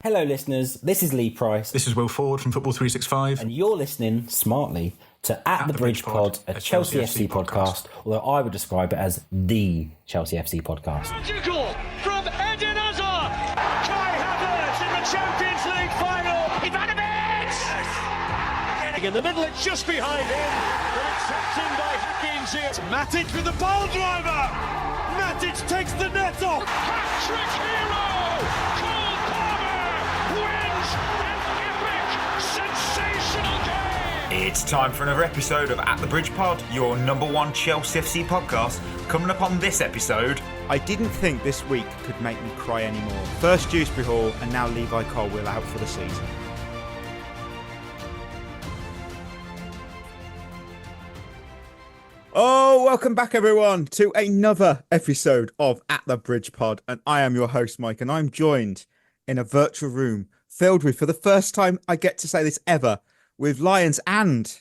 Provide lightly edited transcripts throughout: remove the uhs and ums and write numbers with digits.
Hello, listeners. This is Lee Price. This is Will Ford from Football 365. And you're listening smartly to At the Bridge Pod, a Chelsea FC podcast, although I would describe it as the Chelsea FC podcast. Magical from Eden Hazard. Kai Havertz in the Champions League final. Ivanovic! In the middle, it's just behind him. But it's tapped in by Hakim Ziyech. Matic with the ball driver. Matic takes the net off. Hat-trick hero. Cole Palmer wins an epic, sensational game. It's time for another episode of At the Bridge Pod, your number one Chelsea FC podcast. Coming up on this episode, I didn't think this week could make me cry anymore. First Dewsbury Hall and now Levi Colwill out for the season. Oh, welcome back everyone to another episode of At the Bridge Pod, and I am your host Mike, and I'm joined in a virtual room filled with, for the first time I get to say this ever, with Lions and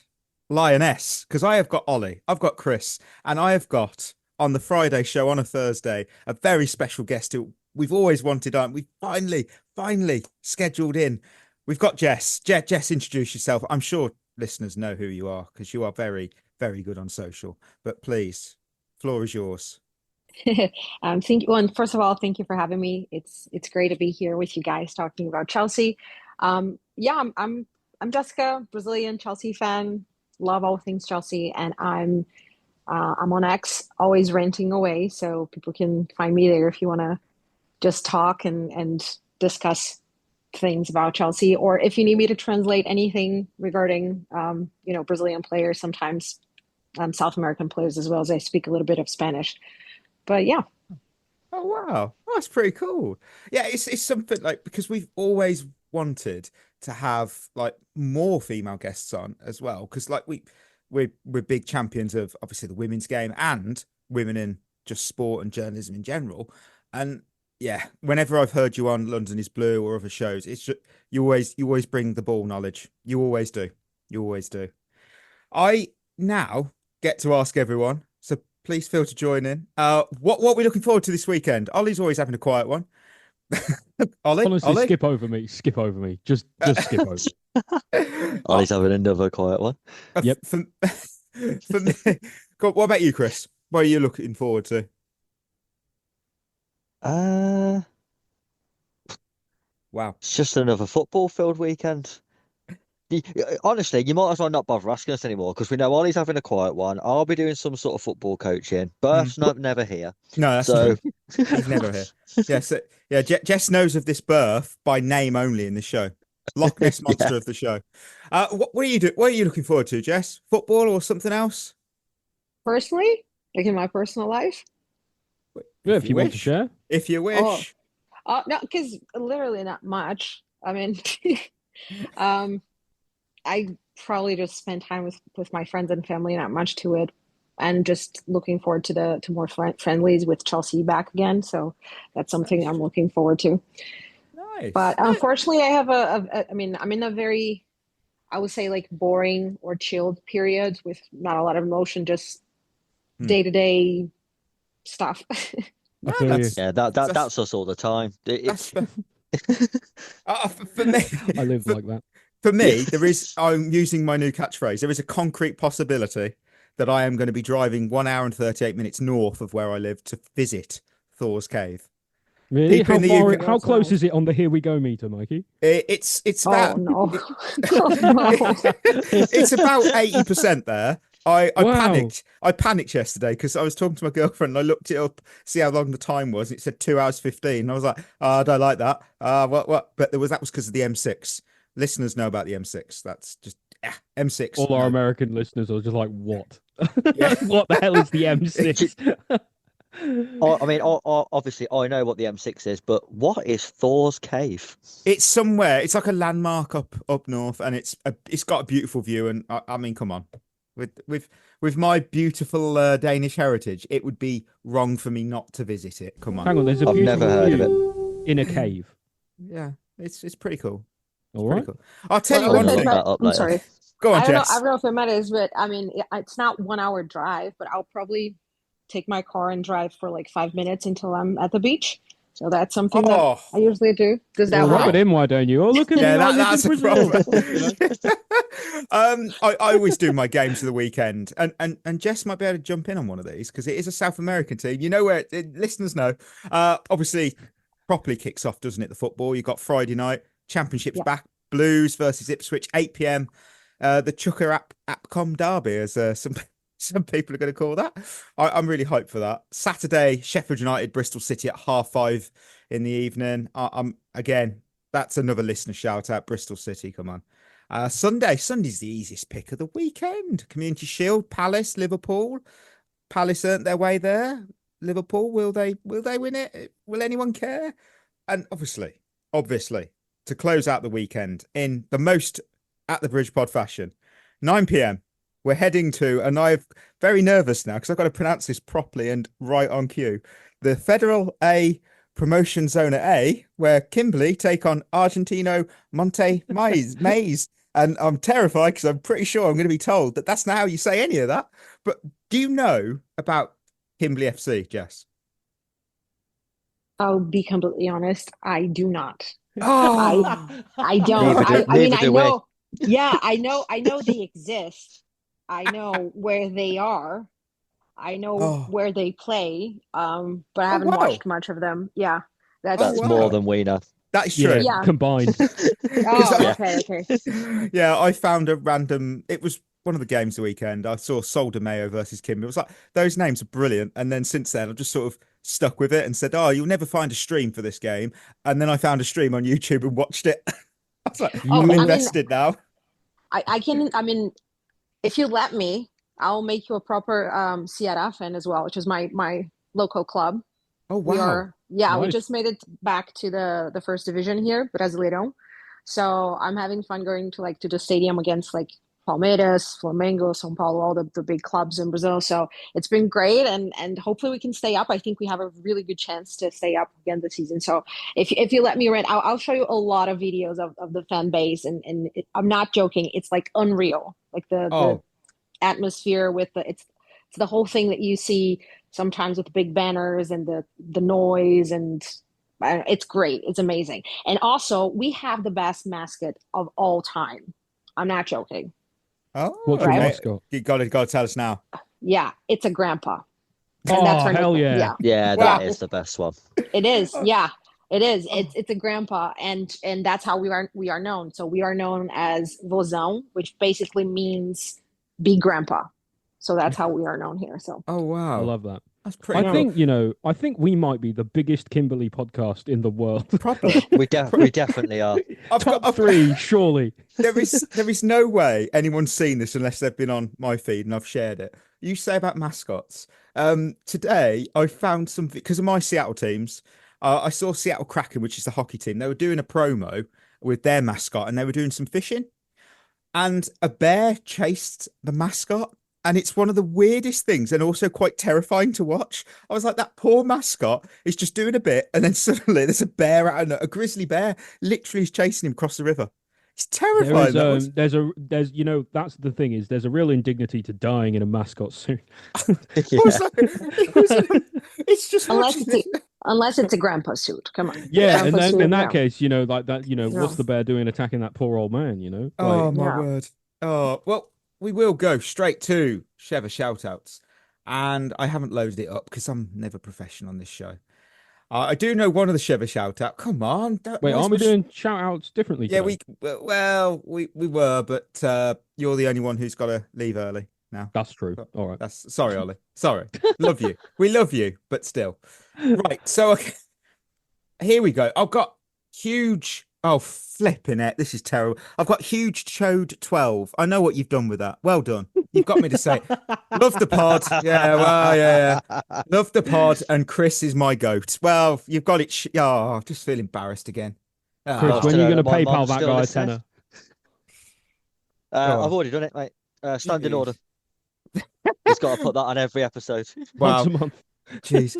Lioness, because I have got Ollie, I've got Chris, and I have got on the Friday show on a Thursday a very special guest who we've always wanted on. We finally scheduled in. We've got Jess. Jess, introduce yourself. I'm sure listeners know who you are because you are very good on social, but please, floor is yours. First of all, thank you for having me. It's great to be here with you guys talking about Chelsea. I'm Jessica, Brazilian Chelsea fan, love all things Chelsea, and I'm on X, always ranting away, so people can find me there if you want to just talk and discuss things about Chelsea, or if you need me to translate anything regarding Brazilian players, sometimes South American players as well, as I speak a little bit of Spanish. But yeah. Oh wow, that's pretty cool. Yeah, it's something like, because we've always wanted to have like more female guests on as well, because like we're big champions of obviously the women's game and women in just sport and journalism in general. And yeah, whenever I've heard you on London is Blue or other shows, it's just you always bring the ball knowledge. You always do. I now get to ask everyone, so please feel to join in. What are we looking forward to this weekend? Ollie's always having a quiet one. Ollie? Skip over me. Just skip over. Ollie's having another quiet one. Yep. For me, what about you, Chris? What are you looking forward to? Wow. It's just another football-filled weekend. Honestly, you might as well not bother asking us anymore, because we know Ollie's having a quiet one. I'll be doing some sort of football coaching. Berth's never here. No, that's so he's never here. Jess knows of this Berth by name only in the show. Loch Ness monster of the show. What are you What are you looking forward to, Jess? Football or something else? Personally, like in my personal life? Yeah, if you want to share. If you wish. No, because literally not much. I mean, I probably just spend time with my friends and family, not much to it, and just looking forward to more friendlies with Chelsea back again. So that's something I'm looking forward to. Nice. But unfortunately, I have I'm in a very, I would say, like boring or chilled period with not a lot of emotion, just day-to-day stuff. That's us all the time. For me, I live like that. For me, I'm using my new catchphrase. There is a concrete possibility that I am going to be driving 1 hour and 38 minutes north of where I live to visit Thor's Cave. Really? How close is it on the Here We Go meter, Mikey? It's about no. It's about 80% there. I Wow. I panicked yesterday because I was talking to my girlfriend and I looked it up, see how long the time was, and it said 2 hours 15. And I was like, I don't like that. What? But that was because of the M6. Listeners know about the M6. That's just M6. All our American listeners are just like, what? Yeah. What the hell is the M6? Obviously, I know what the M6 is, but what is Thor's Cave? It's somewhere. It's like a landmark up north, and it's got a beautiful view. And I mean, come on, with my beautiful Danish heritage, it would be wrong for me not to visit it. Come on. Hang on, there's a I've beautiful never heard of view in a cave. Yeah, it's pretty cool. All right. Cool. I'll tell you Well, one I'll thing. look that up I'm later. sorry. Go on, I don't Jess. know if it matters, but I mean, it's not 1 hour drive, but I'll probably take my car and drive for like 5 minutes until I'm at the beach. So that's something Oh. that I usually do. Does that Well, work? look at him, why don't you? Oh, look at Yeah, me. I live that's in a Brazil. problem. I always do my games of the weekend, and Jess might be able to jump in on one of these because it is a South American team. You know where listeners know. Obviously, properly kicks off, doesn't it? The football. You got Friday night championships back. Blues versus Ipswich, 8 p.m. The Chucker Apcom derby, as some people are going to call that. I'm really hyped for that. Saturday, Sheffield United, Bristol City at 5:30 in the evening. I'm again. That's another listener shout out. Bristol City, come on. Sunday's the easiest pick of the weekend. Community Shield, Palace, Liverpool. Palace earned their way there. Liverpool, will they win it? Will anyone care? And obviously, to close out the weekend in the most At the Bridge Pod fashion, 9 p.m. We're heading to, and I'm very nervous now because I've got to pronounce this properly and right on cue, the Federal A Promotion Zona A, where Kimberley take on Argentino Monte Mays. And I'm terrified because I'm pretty sure I'm going to be told that that's not how you say any of that. But do you know about Kimberley FC, Jess? I'll be completely honest. I do not. Oh, I don't. I mean, I do we. know. Yeah, I know they exist. I know where they are. I know where they play. But I haven't watched much of them. Yeah, that's more than we know. That is true. Yeah. Combined. Okay. Yeah, I found a random. It was one of the games the weekend. I saw Sol de Mayo versus Kimber. It was like, those names are brilliant. And then since then, I've just sort of stuck with it and said, "Oh, you'll never find a stream for this game." And then I found a stream on YouTube and watched it. I was like, I'm invested now. I can. I mean, if you let me, I'll make you a proper Ceará fan as well, which is my local club. Oh wow! We just made it back to the first division here, Brasileirão. So I'm having fun going to the stadium against Palmeiras, Flamengo, São Paulo, all the big clubs in Brazil. So it's been great, and hopefully we can stay up. I think we have a really good chance to stay up again this season. So if you let me read, I'll show you a lot of videos of the fan base, and I'm not joking. It's unreal, the atmosphere with it's the whole thing that you see sometimes with the big banners and the noise, and it's great. It's amazing. And also we have the best mascot of all time. I'm not joking. Oh, what's your mascot? You got to tell us now. Yeah, it's a grandpa. And that's hell yeah. Yeah, that is the best one. It is. Yeah, it is. It's a grandpa, and that's how we are known. So we are known as Vozão, which basically means big grandpa. So that's how we are known here. So oh wow, I love that. That's pretty cool. I think we might be the biggest Kimberley podcast in the world. Probably. we definitely are. Top three, surely. There is no way anyone's seen this unless they've been on my feed and I've shared it. You say about mascots. Today I found something because of my Seattle teams. I saw Seattle Kraken, which is the hockey team. They were doing a promo with their mascot and they were doing some fishing. And a bear chased the mascot. And it's one of the weirdest things and also quite terrifying to watch. I was like, that poor mascot is just doing a bit. And then suddenly there's a bear, a grizzly bear, literally is chasing him across the river. It's terrifying. There's that's the thing is there's a real indignity to dying in a mascot suit. It's just unless it's a grandpa suit. Come on. Yeah, and then in that case, what's the bear doing attacking that poor old man? Oh my word. Oh well. We will go straight to Shevva Shoutouts. And I haven't loaded it up because I'm never professional on this show. I do know one of the Shevva Shoutouts. Come on. Wait, aren't we doing shoutouts differently? Yeah, today? we were, but you're the only one who's got to leave early now. That's true. All right. Sorry, Ollie. Sorry. Love you. We love you, but still. Right. So here we go. I've got huge... Oh, flipping it. This is terrible. I've got huge chode 12. I know what you've done with that. Well done. You've got me to say, love the pod. Yeah, well, yeah. Love the pod. And Chris is my goat. Well, you've got it. I just feel embarrassed again. Chris, when are you going to PayPal that guy a tenner? I've already done it, mate. Standing order. He's got to put that on every episode. Wow. Once a month. Jeez.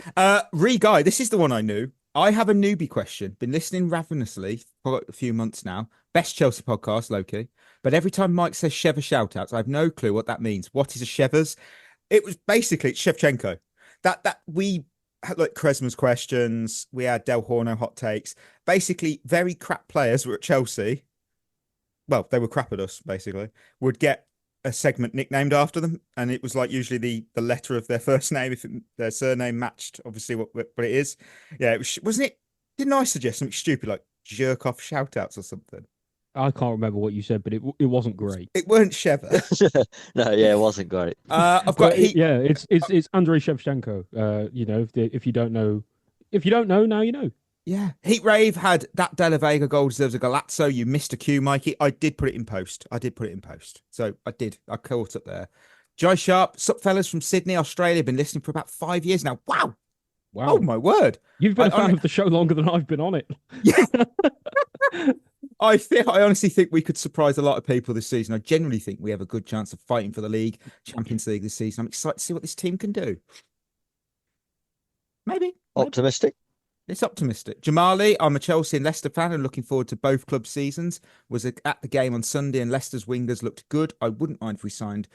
Re-Guy, this is the one I knew. I have a newbie question. Been listening ravenously for a few months now. Best Chelsea podcast, Loki. But every time Mike says Shevva Shoutouts, I have no clue what that means. What is a Shevva's? It was basically Shevchenko. That we like Kresma's questions. We had Del Horno hot takes. Basically, very crap players were at Chelsea. Well, they were crap at us, basically. Would get a segment nicknamed after them, and it was like usually the letter of their first name if their surname matched, obviously what it is. Yeah, wasn't it? Didn't I suggest something stupid like jerk off shoutouts or something? I can't remember what you said, but it wasn't great. It weren't Shevva. No, yeah, it wasn't great. I've got But it's Andrei Shevchenko. If you don't know, now you know. Yeah. Heat Rave had that De La Vega goal deserves a Galazzo. You missed a cue, Mikey. I did put it in post. So I did. I caught up there. Jai Sharp, sup fellas from Sydney, Australia. Been listening for about 5 years now. Wow. Wow. Oh my word. You've been a fan of the show longer than I've been on it. Yeah. I honestly think we could surprise a lot of people this season. I genuinely think we have a good chance of fighting for the league, Champions League this season. I'm excited to see what this team can do. Maybe. Optimistic. It's optimistic. Jamali, I'm a Chelsea and Leicester fan and looking forward to both club seasons. Was at the game on Sunday and Leicester's wingers looked good. I wouldn't mind if we signed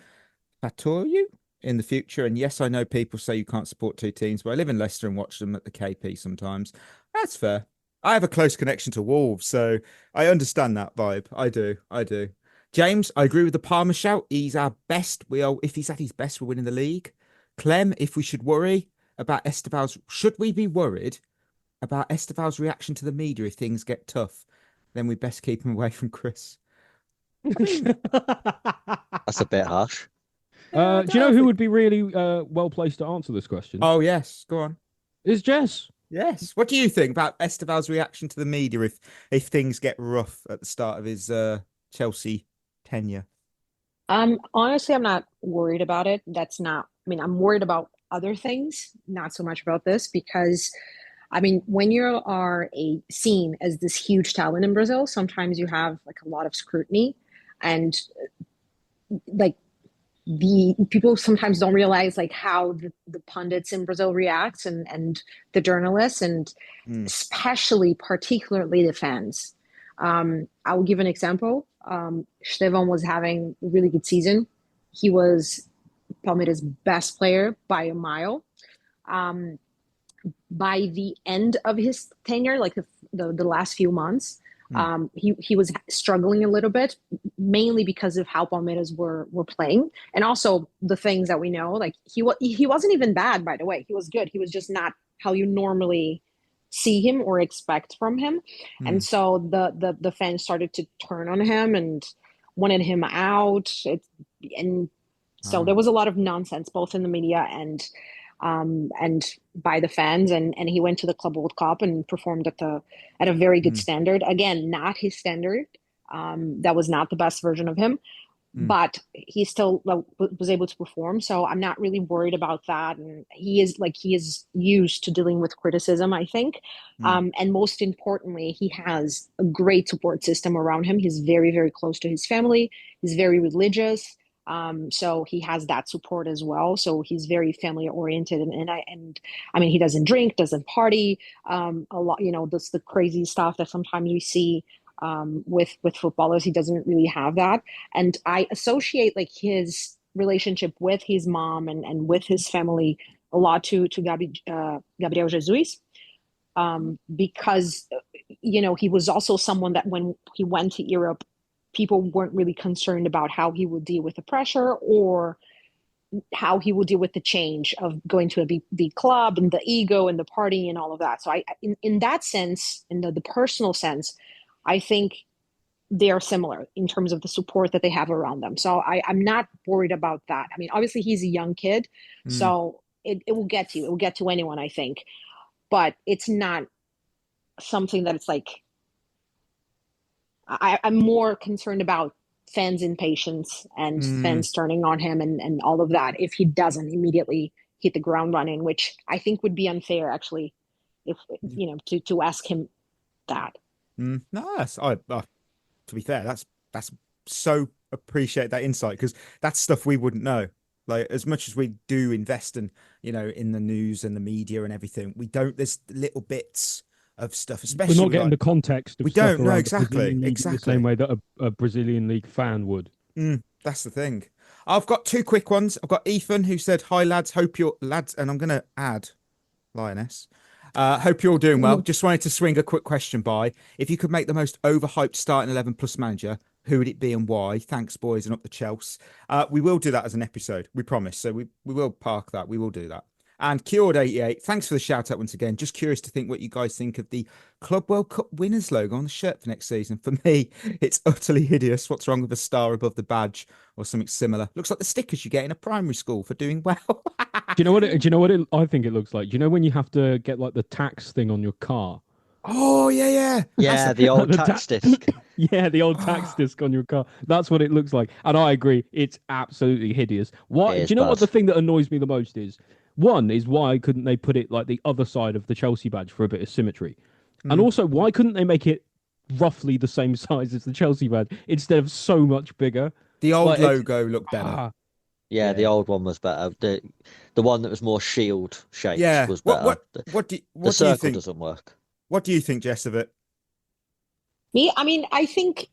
Fatoyu in the future. And yes, I know people say you can't support two teams, but I live in Leicester and watch them at the KP sometimes. That's fair. I have a close connection to Wolves, so I understand that vibe. I do. James, I agree with the Palmer shout. He's our best. If he's at his best, we're winning the league. Clem, if we should worry about should we be worried about Esteval's reaction to the media if things get tough? Then we best keep him away from Chris. That's a bit harsh. Do you know who would be really well placed to answer this question? Oh, yes. Go on. It's Jess. Yes. What do you think about Esteval's reaction to the media if things get rough at the start of his Chelsea tenure? Honestly, I'm not worried about it. I'm worried about other things, not so much about this, because when you are seen as this huge talent in Brazil, sometimes you have like a lot of scrutiny, and like the people sometimes don't realize like how the pundits in Brazil react and the journalists, and particularly the fans. I will give an example. Shevva was having a really good season. He was Palmeiras' best player by a mile. By the end of his tenure, like the last few months, he was struggling a little bit, mainly because of how Palmeiras were playing, and also the things that we know. Like he wasn't even bad, by the way. He was good. He was just not how you normally see him or expect from him. And so the fans started to turn on him and wanted him out. So there was a lot of nonsense, both in the media and by the fans, and he went to the Club World Cup and performed at a very good standard. Again, not his standard. That was not the best version of him, but he still was able to perform. So I'm not really worried about that. And he is used to dealing with criticism, I think. And most importantly, he has a great support system around him. He's very, very close to his family. He's very religious. So he has that support as well. So he's very family oriented, and he doesn't drink, doesn't party, a lot, that's the crazy stuff that sometimes you see, with footballers. He doesn't really have that. And I associate like his relationship with his mom and with his family a lot to Gabriel Jesus, because, he was also someone that when he went to Europe, people weren't really concerned about how he would deal with the pressure or how he would deal with the change of going to a big club and the ego and the party and all of that. So in that sense, in the personal sense, I think they are similar in terms of the support that they have around them. So I'm not worried about that. Obviously he's a young kid, so it will get to you. It will get to anyone, I think. But it's not something that it's like, I'm more concerned about fans' impatience and fans turning on him and all of that if he doesn't immediately hit the ground running, which I think would be unfair, actually, if to ask him that. No, to be fair, that's so appreciate that insight, because that's stuff we wouldn't know. Like, as much as we do invest in the news and the media and everything, we don't. There's little bits of stuff, especially we're not getting the context of we stuff don't know around exactly the same way that a Brazilian league fan would. That's the thing. I've got two quick ones. I've got Ethan, who said, "Hi lads, hope you're lads," and I'm gonna add Lioness. Hope you're all doing well. Just wanted to swing a quick question by. If you could make the most overhyped starting 11 plus manager, who would it be and why? Thanks, boys, and up the Chelsea. We will do that as an episode, we promise. So we will park that. We will do that. And Cured88, thanks for the shout out once again. Just curious to think what you guys think of the Club World Cup winners logo on the shirt for next season. For me, it's utterly hideous. What's wrong with a star above the badge or something similar? Looks like the stickers you get in a primary school for doing well. Do you know what I think it looks like? Do you know when you have to get like the tax thing on your car? Oh, yeah. Yeah, the old tax disc. Yeah, the old tax disc on your car. That's what it looks like. And I agree, it's absolutely hideous. Why? It Do you know is what the bad. thing that annoys me the most is? One is why couldn't they put it like the other side of the Chelsea badge for a bit of symmetry? And also, why couldn't they make it roughly the same size as the Chelsea badge instead of so much bigger? The old Like, logo looked better. Yeah, the old one was better. The one that was more shield shaped Yeah. was better. What do The you circle think? doesn't work. What do you think, Jess, of it? Me, I mean, I think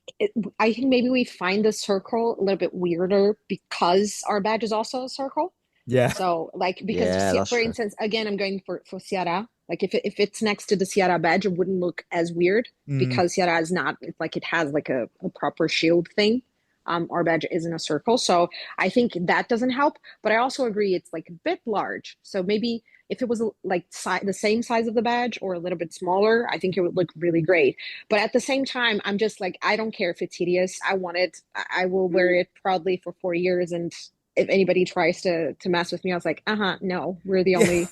maybe we find the circle a little bit weirder because our badge is also a circle. Yeah. So, like, because Yeah, that's for true. instance, again, I'm going for Ceará. Like, if it's next to the Ceará badge, it wouldn't look as weird because Ceará is not. It's like it has like a proper shield thing. Our badge isn't a circle, so I think that doesn't help. But I also agree it's like a bit large. So maybe if it was like the same size of the badge or a little bit smaller, I think it would look really great. But at the same time, I'm just like, I don't care if it's hideous. I want it. I will wear it proudly for 4 years. And if anybody tries to mess with me, I was like, no, we're the only,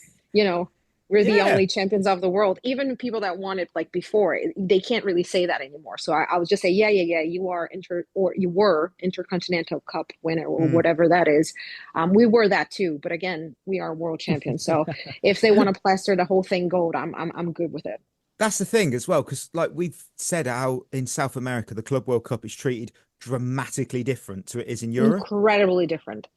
we're the only champions of the world. Even people that won it like before, they can't really say that anymore. So I would just say, yeah, you were Intercontinental Cup winner or whatever that is. We were that too, but again, we are world champions. So if they want to plaster the whole thing gold, I'm good with it. That's the thing as well, because like we've said out in South America, the Club World Cup is treated dramatically different to it is in Europe. Incredibly different.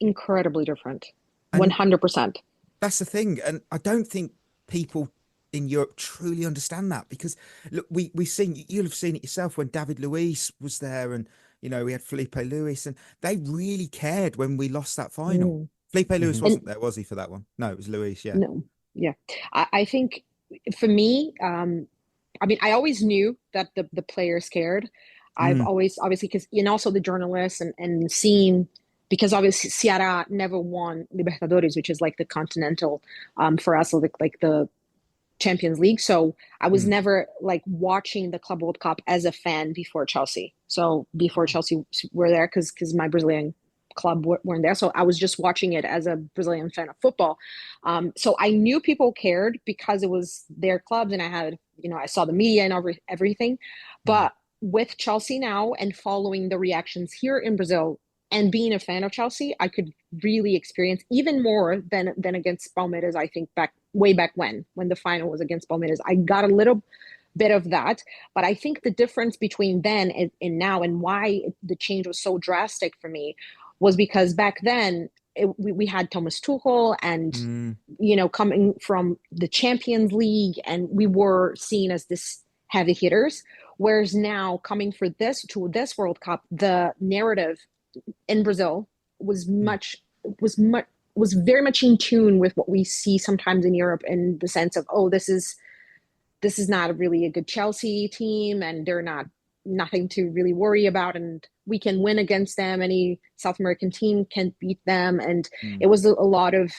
100%. That's the thing. And I don't think people in Europe truly understand that because look, we've seen, you'll have seen it yourself when David Luiz was there and, we had Felipe Luis and they really cared when we lost that final. Felipe Luis wasn't there, was he, for that one? No, it was Luis, yeah. No, yeah. I think for me, I mean, I always knew that the players cared. I've always, obviously, because, and also the journalists and seeing, because obviously Ceará never won Libertadores, which is like the continental, for us, like the Champions League. So I was never like watching the Club World Cup as a fan before Chelsea. So before Chelsea were there, because my Brazilian club weren't there. So I was just watching it as a Brazilian fan of football. So I knew people cared because it was their clubs and I had, I saw the media and everything. But with Chelsea now and following the reactions here in Brazil and being a fan of Chelsea, I could really experience even more than against Palmeiras, I think way back when the final was against Palmeiras. I got a little bit of that, but I think the difference between then and now and why the change was so drastic for me was because back then we had Thomas Tuchel and, coming from the Champions League and we were seen as this heavy hitters. Whereas now coming to this World Cup, the narrative in Brazil was very much in tune with what we see sometimes in Europe in the sense of, this is not really a good Chelsea team and they're nothing to really worry about and we can win against them. Any South American team can beat them. And it was a lot of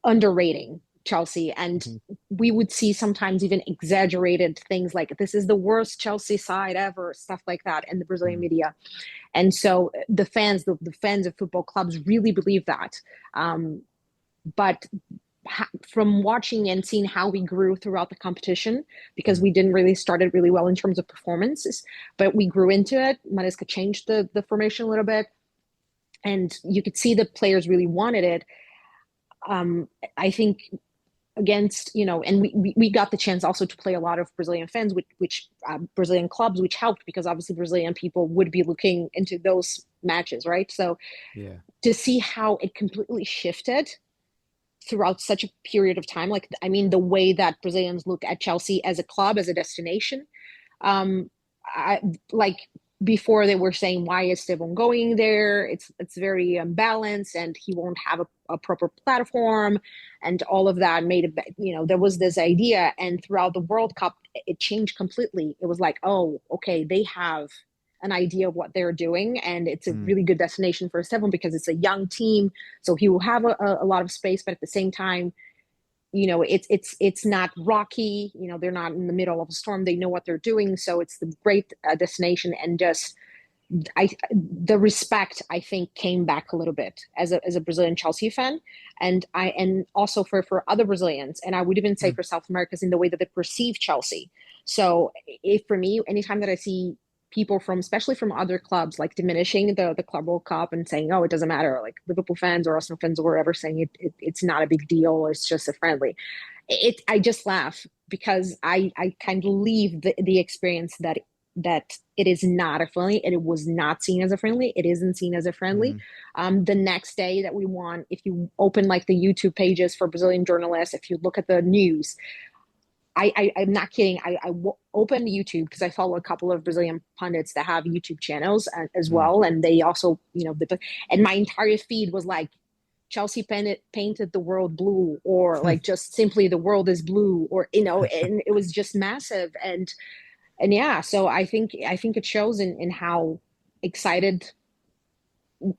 underrating Chelsea. And we would see sometimes even exaggerated things like this is the worst Chelsea side ever, stuff like that in the Brazilian media. And so the fans of football clubs really believe that. But from watching and seeing how we grew throughout the competition, because we didn't really started really well in terms of performances, but we grew into it. Maresca changed the formation a little bit and you could see the players really wanted it. I think against, and we got the chance also to play a lot of Brazilian fans, which Brazilian clubs, which helped because obviously Brazilian people would be looking into those matches, right? So to see how it completely shifted throughout such a period of time, the way that Brazilians look at Chelsea as a club, as a destination, before they were saying, why is Stefan going there? It's very unbalanced, and he won't have a proper platform, and all of that made it. There was this idea, and throughout the World Cup, it changed completely. It was like, oh, okay, they have an idea of what they're doing, and it's a really good destination for Stefan because it's a young team, so he will have a lot of space, but at the same time, it's not rocky. They're not in the middle of a storm. They know what they're doing, so it's the great destination. And just the respect, I think, came back a little bit as a Brazilian Chelsea fan, and also for other Brazilians, and I would even say for South Americans, in the way that they perceive Chelsea. So if for me, anytime that I see people especially from other clubs, like diminishing the Club World Cup and saying, oh, it doesn't matter, like Liverpool fans or Arsenal fans or whatever, saying it's not a big deal, it's just a friendly. I just laugh because I kind of leave the experience that it is not a friendly, and it was not seen as a friendly. It isn't seen as a friendly. The next day that we won, if you open like the YouTube pages for Brazilian journalists, if you look at the news, I'm not kidding. I opened YouTube because I follow a couple of Brazilian pundits that have YouTube channels as well. And they also, and my entire feed was like, Chelsea painted the world blue, or like just simply the world is blue, or, and it was just massive. And yeah, so I think it shows in how excited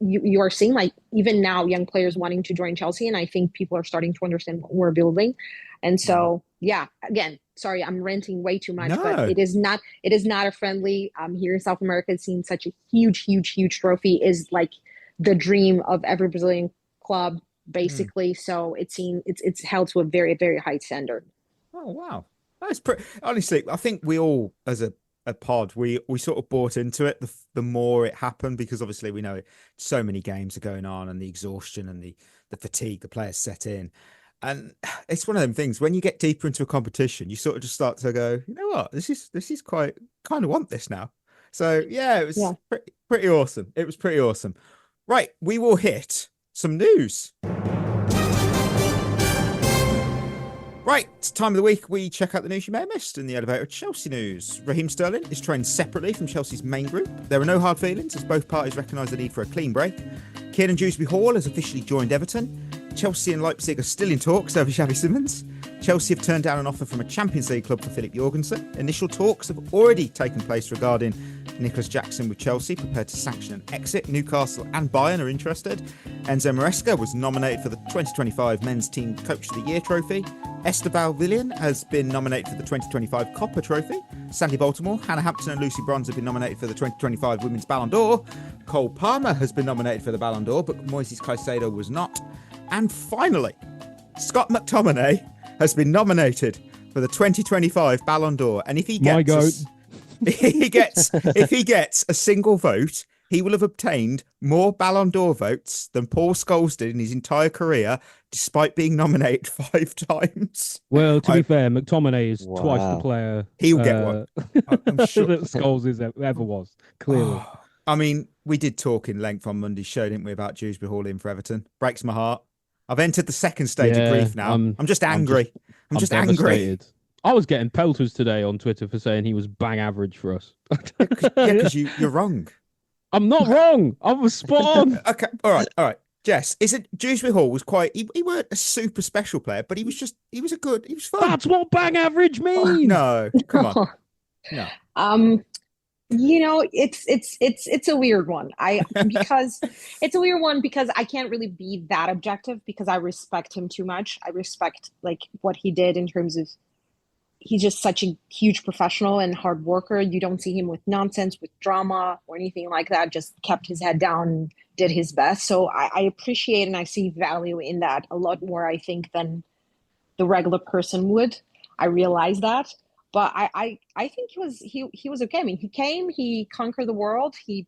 you are seeing, like even now, young players wanting to join Chelsea. And I think people are starting to understand what we're building. And so, yeah, again, sorry, I'm ranting way too much, but it is not a friendly. Here in South America, seeing such a huge trophy is like the dream of every Brazilian club, basically. So it's held to a very, very high standard. Oh, wow. That's pretty, honestly, I think we all, as a pod, we sort of bought into it the more it happened, because obviously we know so many games are going on, and the exhaustion and the fatigue the players set in. And it's one of them things, when you get deeper into a competition, you sort of just start to go, you know what, this is quite, kind of want this now. So yeah, it was pretty awesome. It was pretty awesome. Right, we will hit some news. Right, it's time of the week we check out the news you may have missed in the elevator of Chelsea news. Raheem Sterling is trained separately from Chelsea's main group. There are no hard feelings, as both parties recognise the need for a clean break. Kieran Dewsbury-Hall has officially joined Everton. Chelsea and Leipzig are still in talks over Xavi Simons. Chelsea have turned down an offer from a Champions League club for Philip Jorgensen. Initial talks have already taken place regarding Nicolas Jackson with Chelsea, prepared to sanction an exit. Newcastle and Bayern are interested. Enzo Maresca was nominated for the 2025 Men's Team Coach of the Year trophy. Esteban Villian has been nominated for the 2025 Copper Trophy. Sandy Baltimore, Hannah Hampton and Lucy Bronze have been nominated for the 2025 Women's Ballon d'Or. Cole Palmer has been nominated for the Ballon d'Or, but Moises Caicedo was not. And finally, Scott McTominay has been nominated for the 2025 Ballon d'Or. And if he gets if he gets a single vote, he will have obtained more Ballon d'Or votes than Paul Scholes did in his entire career, despite being nominated 5 times. Well, to be fair, McTominay is twice the player. He'll get one. I'm sure that Scholes ever was, clearly. I mean, we did talk in length on Monday's show, didn't we, about Dewsbury Hall in for Everton. Breaks my heart. I've entered the second stage of grief now. I'm just angry. I'm just angry. I was getting pelters today on Twitter for saying he was bang average for us. Yeah, because you're wrong. I'm not wrong. I was spot on. Okay, all right. Jess, Dewsbury Hall was quite. He weren't a super special player, but he was fun. That's what bang average means. No, come on. No. It's a weird one. It's a weird one because I can't really be that objective, because I respect him too much. I respect like what he did in terms of, he's just such a huge professional and hard worker. You don't see him with nonsense, with drama or anything like that. Just kept his head down and did his best. So I appreciate and I see value in that a lot more, I think, than the regular person would. I realize that. But I think he was okay. I mean, he conquered the world. He,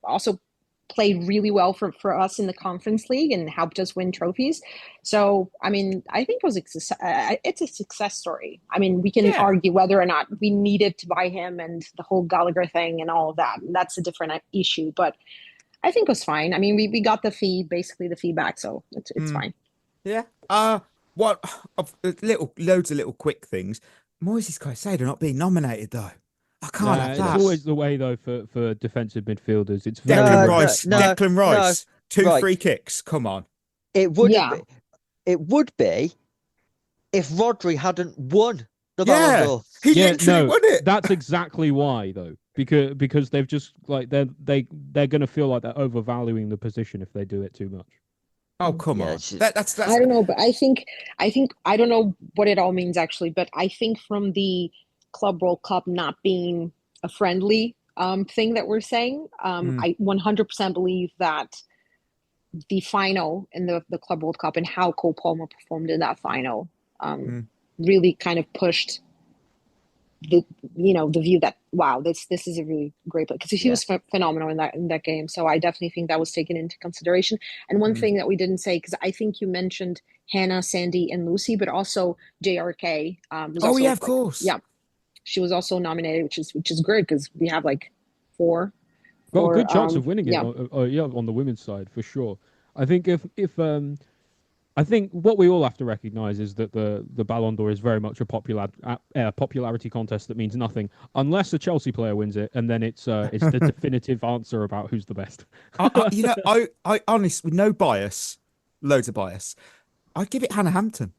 also played really well for us in the Conference League and helped us win trophies. So, I mean, I think it's a success story. I mean, we can argue whether or not we needed to buy him and the whole Gallagher thing and all of that. That's a different issue. But I think it was fine. I mean, we got the feedback, so it's fine. Yeah. Loads of little quick things. Moises Caicedo not being nominated though. I can't have It's that. always the way though for defensive midfielders. It's Declan very Rice. no, Declan Rice. no, 2 right. free kicks. Come on. It would Yeah. be. It would be if Rodri hadn't won the Yeah. Ballon d'Or. He literally won it. That's exactly why though, because they've just like they're going to feel like they're overvaluing the position if they do it too much. Oh, come Yeah, on. it's just- I don't know, but I think I don't know what it all means actually, but I think from the Club World Cup not being a friendly thing that we're saying, I 100% believe that the final in the Club World Cup and how Cole Palmer performed in that final really kind of pushed the view that wow, this is a really great play, because he was phenomenal in that game. So I definitely think that was taken into consideration. And one thing that we didn't say, because I think you mentioned Hannah, Sandy, and Lucy, but also JRK. Was also, of course. Yeah, she was also nominated, which is great because we have like four. Got Or, a good chance of winning it. yeah. On the women's side for sure. I think I think what we all have to recognise is that the Ballon d'Or is very much a popularity contest that means nothing unless a Chelsea player wins it, and then it's the definitive answer about who's the best. I honestly, with no bias, loads of bias, I'd give it Hannah Hampton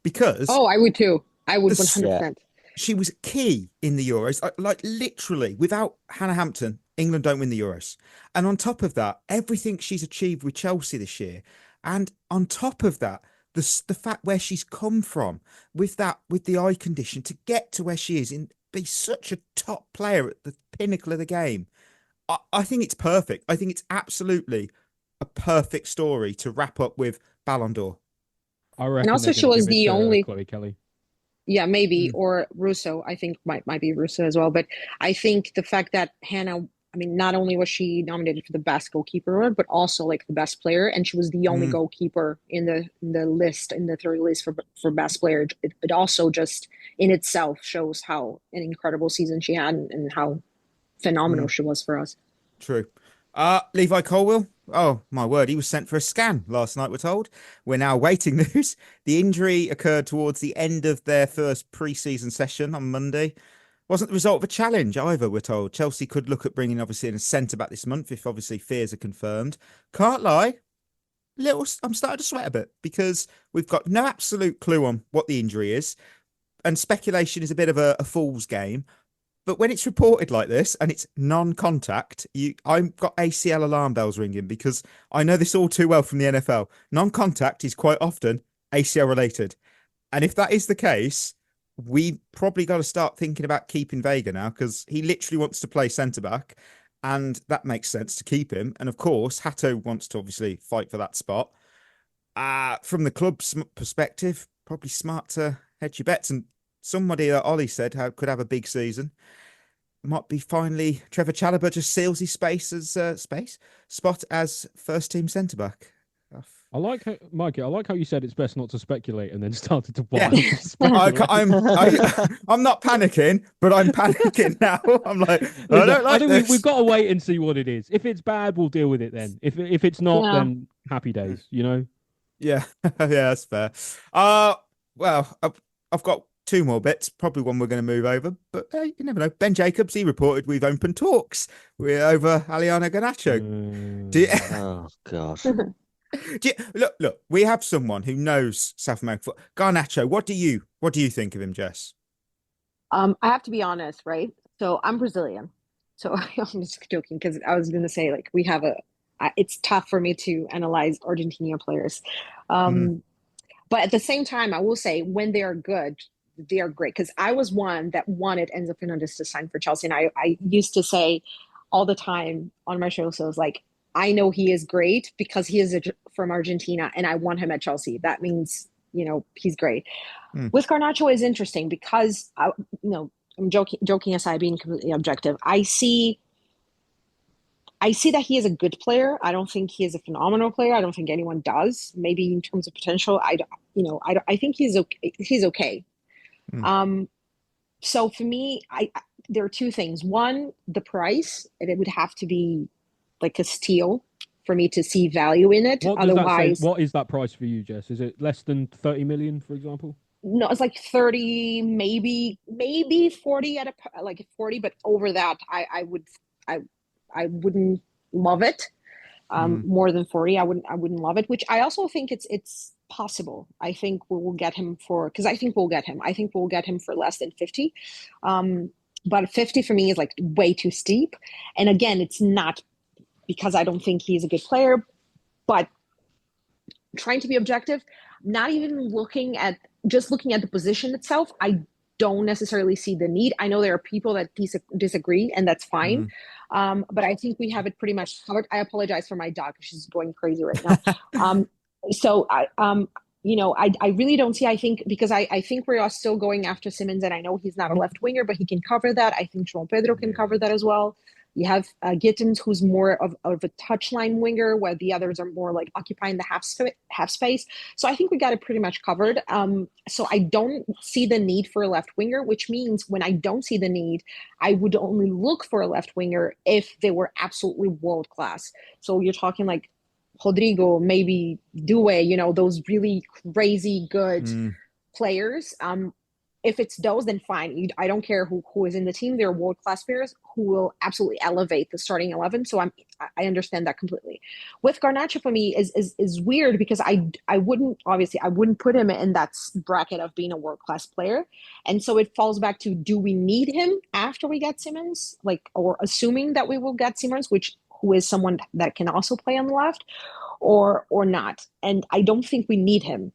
because I would too. I would The- 100%. she was key in the Euros. Like literally, without Hannah Hampton, England don't win the Euros. And on top of that, everything she's achieved with Chelsea this year, and on top of that, the fact where she's come from with the eye condition to get to where she is and be such a top player at the pinnacle of the game. I think it's perfect. I think it's absolutely a perfect story to wrap up with Ballon d'Or. I reckon. And also they're she gonna was give it the to only- Chloe Kelly. Yeah, maybe, or Russo. I think might be Russo as well. But I think the fact that Hannah, I mean, not only was she nominated for the best goalkeeper award, but also like the best player, and she was the only goalkeeper in the third list for best player. It also just in itself shows how an incredible season she had and how phenomenal she was for us. True. Levi Colwill. Oh, my word. He was sent for a scan last night, we're told. We're now waiting news. The injury occurred towards the end of their first pre-season session on Monday. Wasn't the result of a challenge either, we're told. Chelsea could look at bringing, obviously, in a centre-back this month if, obviously, fears are confirmed. Can't lie. I'm starting to sweat a bit because we've got no absolute clue on what the injury is. And speculation is a bit of a fool's game. But when it's reported like this and it's non-contact, I've got ACL alarm bells ringing because I know this all too well from the NFL. Non-contact is quite often ACL related. And if that is the case, we probably got to start thinking about keeping Vega now because he literally wants to play centre-back and that makes sense to keep him. And of course, Hato wants to obviously fight for that spot. From the club's perspective, probably smart to hedge your bets. And somebody that Ollie said could have a big season. Might be finally Trevor Chalobah just seals his spot as first team centre back. I like how, Mikey. I like how you said it's best not to speculate and then started to Yeah. speculate. I'm not panicking, but I'm panicking now. I'm like, I don't like think this. we've got to wait and see what it is. If it's bad, we'll deal with it then. If it's not, then happy days. You know. Yeah, yeah, that's fair. Well, I've got two more bits, probably one we're going to move over, but you never know. Ben Jacobs, he reported we've opened talks. We're over Alejandro Garnacho. Oh God. Look, we have someone who knows South American football. Garnacho, what do you think of him, Jess? I have to be honest, right? So I'm Brazilian. So I'm just joking because I was going to say like we have it's tough for me to analyze Argentinian players. But at the same time, I will say when they are good, they are great. Because I was one that wanted Enzo Fernandez to sign for Chelsea. And I used to say all the time on my show, so I was like, I know he is great because he is from Argentina and I want him at Chelsea. That means, he's great. With Garnacho is interesting because, I'm joking aside, being completely objective. I see that he is a good player. I don't think he is a phenomenal player. I don't think anyone does. Maybe in terms of potential, I think he's okay. He's okay. So for me, there are two things. One, the price. It would have to be like a steal for me to see value in it. What Otherwise, what is that price for you, Jess? Is it less than 30 million, for example? no, it's like 30, maybe 40 at a like 40, but over that, I wouldn't love it. More than 40, I wouldn't love it, which I also think it's possible. I think we will get him because I think we'll get him. I think we'll get him for less than 50. But 50 for me is like way too steep. And again, it's not because I don't think he's a good player, but trying to be objective, not even looking at the position itself, I don't necessarily see the need. I know there are people that disagree, and that's fine. But I think we have it pretty much covered. I apologize for my dog. She's going crazy right now. So I really don't see, I think, because I think we are still going after Simmons, and I know he's not a left winger, but he can cover that. I think Joao Pedro can cover that as well. You have Gittins, who's more of a touchline winger, while the others are more like occupying the half space. So I think we got it pretty much covered. So I don't see the need for a left winger, which means when I don't see the need, I would only look for a left winger if they were absolutely world class. So you're talking like Rodrigo, maybe Due, those really crazy good players. If it's those, then fine. I don't care who is in the team. They're world-class players who will absolutely elevate the starting 11. So I understand that completely. With Garnacho, for me, is weird because I wouldn't put him in that bracket of being a world-class player. And so it falls back to, do we need him after we get Simmons? Or assuming that we will get Simmons, who is someone that can also play on the left, or not. And I don't think we need him.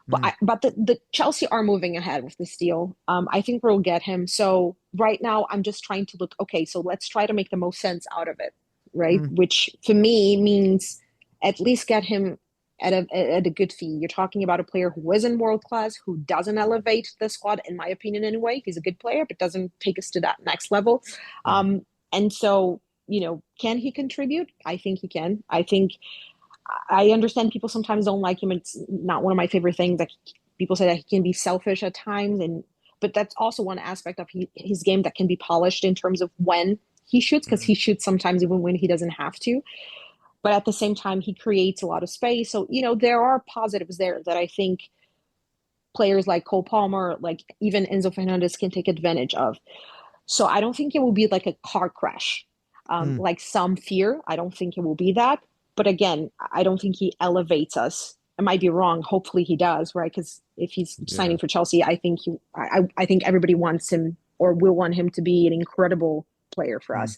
But the Chelsea are moving ahead with this deal. I think we'll get him. So right now, I'm just trying to look, okay, so let's try to make the most sense out of it, right? Which for me means at least get him at a good fee. You're talking about a player who isn't world class, who doesn't elevate the squad, in my opinion anyway. He's a good player, but doesn't take us to that next level. And so, can he contribute? I think he can. I understand people sometimes don't like him. It's not one of my favorite things. Like, people say that he can be selfish at times, but that's also one aspect of his game that can be polished in terms of when he shoots, because he shoots sometimes even when he doesn't have to. But at the same time, he creates a lot of space. So, there are positives there that I think players like Cole Palmer, like even Enzo Fernandez, can take advantage of. So I don't think it will be like a car crash, like some fear. I don't think it will be that. But again, I don't think he elevates us. I might be wrong. Hopefully he does, right? Because if he's signing for Chelsea, I think I think everybody wants him, or will want him to be an incredible player for us.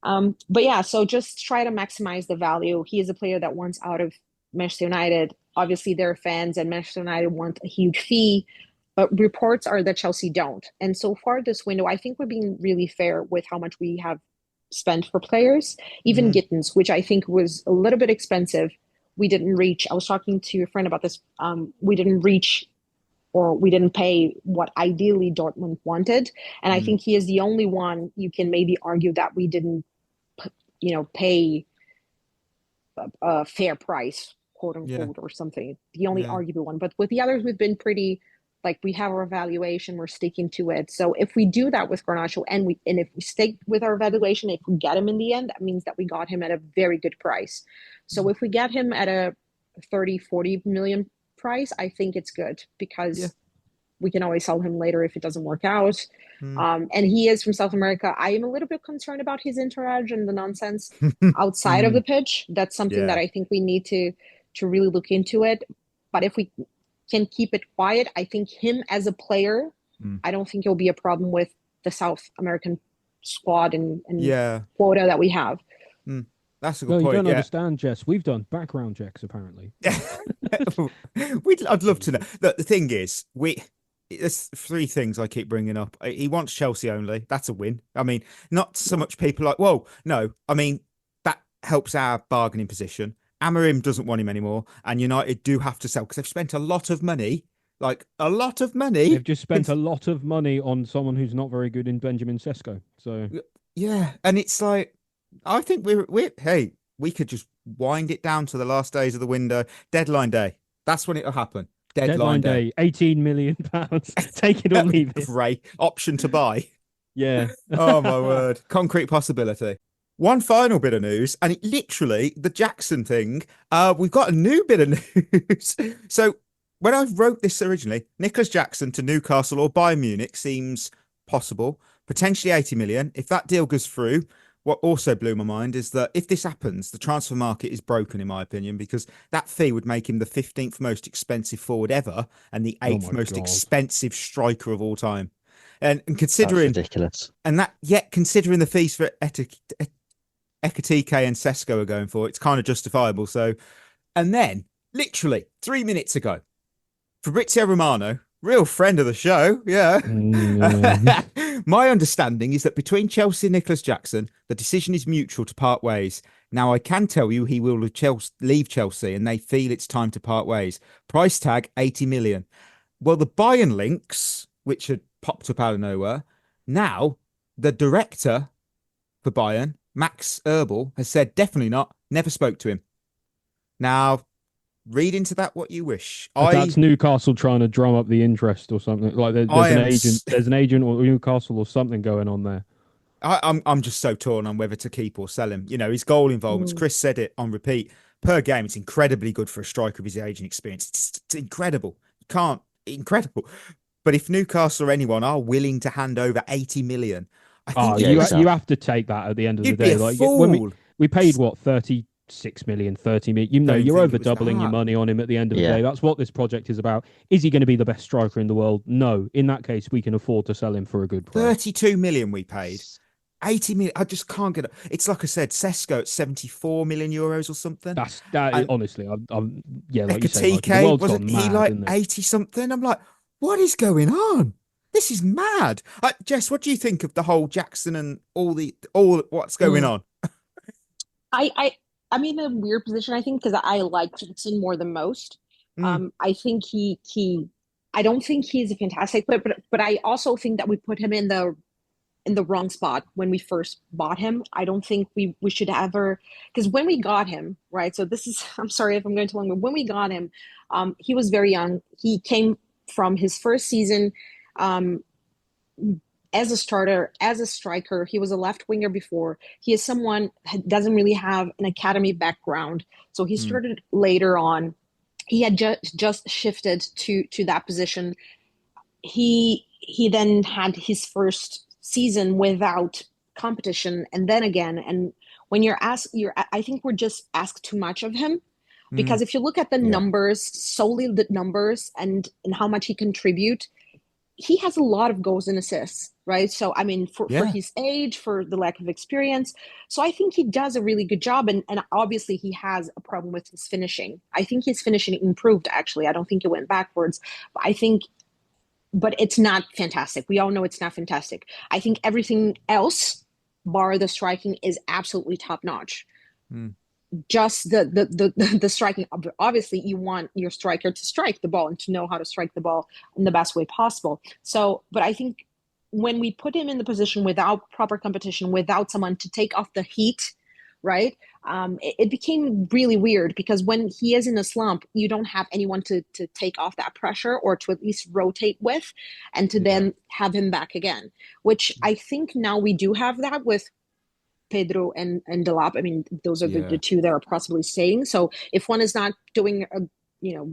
But yeah, so just try to maximize the value. He is a player that wants out of Manchester United. Obviously, they're fans, and Manchester United want a huge fee. But reports are that Chelsea don't. And so far this window, I think we're being really fair with how much we have spent for players. Even Gittins, which I think was a little bit expensive, we didn't reach. I was talking to a friend about this. We didn't reach, or we didn't pay what ideally Dortmund wanted. And I think he is the only one you can maybe argue that we didn't, pay a fair price, quote unquote, or something. The only arguable one. But with the others, we've been pretty, like, we have our evaluation, we're sticking to it. So if we do that with Garnacho, and if we stick with our evaluation, if we get him in the end, that means that we got him at a very good price. So if we get him at a 30-40 million price, I think it's good, because we can always sell him later if it doesn't work out. And he is from South America. I am a little bit concerned about his entourage and the nonsense outside of the pitch. That's something that I think we need to really look into it. But if we can keep it quiet, I think him as a player, I don't think it'll be a problem with the South American squad and quota that we have. That's a good point. You don't understand, Jess. We've done background checks, apparently. I'd love to know. Look, the thing is, there's three things I keep bringing up. He wants Chelsea only. That's a win. I mean, not so much people like, whoa, no. I mean, that helps our bargaining position. Amorim doesn't want him anymore, and United do have to sell because they've spent a lot of money. Like, a lot of money. They've just spent a lot of money on someone who's not very good in Benjamin Sesko. So yeah, and it's like, I think we could just wind it down to the last days of the window. Deadline day. That's when it'll happen. Deadline day. £18 million. Take it or leave it. Great. Option to buy. Yeah. Oh, my word. Concrete possibility. One final bit of news, and literally the Jackson thing. We've got a new bit of news. So when I wrote this originally, Nicolas Jackson to Newcastle or Bayern Munich seems possible. Potentially 80 million. If that deal goes through, what also blew my mind is that if this happens, the transfer market is broken, in my opinion, because that fee would make him the 15th most expensive forward ever and the 8th most expensive striker of all time. And considering that's ridiculous. And that yet considering the fees for Ekatike and Sesko are going for, it's kind of justifiable. So, and then literally 3 minutes ago, Fabrizio Romano, real friend of the show, yeah. My understanding is that between Chelsea and Nicolas Jackson, the decision is mutual to part ways. Now, I can tell you he will leave Chelsea and they feel it's time to part ways. Price tag 80 million. Well, the Bayern links, which had popped up out of nowhere, now the director for Bayern, Max Erbel, has said definitely not, never spoke to him. Now, read into that what you wish. That's Newcastle trying to drum up the interest or something. Like there's an agent or Newcastle or something going on there. I'm just so torn on whether to keep or sell him. You know, his goal involvements, Chris said it on repeat, per game, it's incredibly good for a striker of his age and experience. It's incredible. Incredible. But if Newcastle or anyone are willing to hand over 80 million, I think you have to take that at the end of the day. Like when we paid what 36 million, 30 million. You know, you're over doubling your money on him at the end of the day. That's what this project is about. Is he going to be the best striker in the world? No. In that case, we can afford to sell him for a good price. 32 million we paid. 80 million. I just can't get it. It's like I said, Sesko at 74 million euros or something. Honestly, I'm like Ekatike, you say, Michael, wasn't he like 80 something? I'm like, what is going on? This is mad. Jess, what do you think of the whole Jackson and all what's going on? I'm in a weird position, I think, because I like Jackson more than most. I think I don't think he's a fantastic player, but I also think that we put him in the wrong spot when we first bought him. I don't think we should ever, because when we got him, right? So I'm sorry if I'm going too long, but when we got him, he was very young. He came from his first season as a starter, as a striker. He was a left winger before. He is someone who doesn't really have an academy background. So he started later on. He had just shifted to that position. He then had his first season without competition, and then again. And when I think we're just asked too much of him. Because if you look at the numbers, solely the numbers and how much he contribute, he has a lot of goals and assists, right? So, I mean, for his age, for the lack of experience. So I think he does a really good job. And obviously he has a problem with his finishing. I think his finishing improved, actually. I don't think it went backwards. But it's not fantastic. We all know it's not fantastic. I think everything else, bar the striking, is absolutely top-notch. Just the striking. Obviously, you want your striker to strike the ball and to know how to strike the ball in the best way possible. So, but I think when we put him in the position without proper competition, without someone to take off the heat, right? It became really weird because when he is in a slump, you don't have anyone to take off that pressure or to at least rotate with and to then have him back again, which I think now we do have that with Pedro and Delap. I mean, those are the two that are possibly staying. So if one is not doing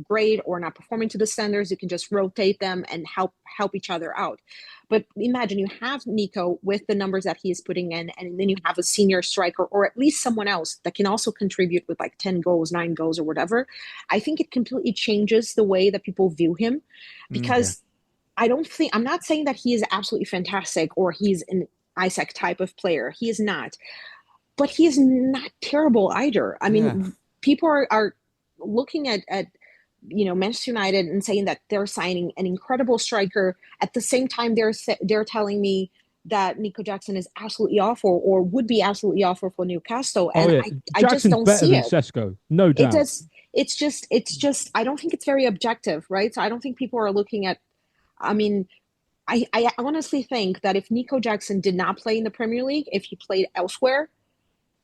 great or not performing to the standards, you can just rotate them and help each other out. But imagine you have Nico with the numbers that he is putting in, and then you have a senior striker or at least someone else that can also contribute with like 10 goals, 9 goals or whatever. I think it completely changes the way that people view him, because I'm not saying that he is absolutely fantastic or he's an Isaac type of player. He is not, but he is not terrible either. I mean, people are looking at Manchester United and saying that they're signing an incredible striker. At the same time, they're telling me that Nico Jackson is absolutely awful or would be absolutely awful for Newcastle, and I just don't see it. Sesko, no doubt. It's just I don't think it's very objective, right? So I don't think people are looking at. I mean, I honestly think that if Nico Jackson did not play in the Premier League, if he played elsewhere,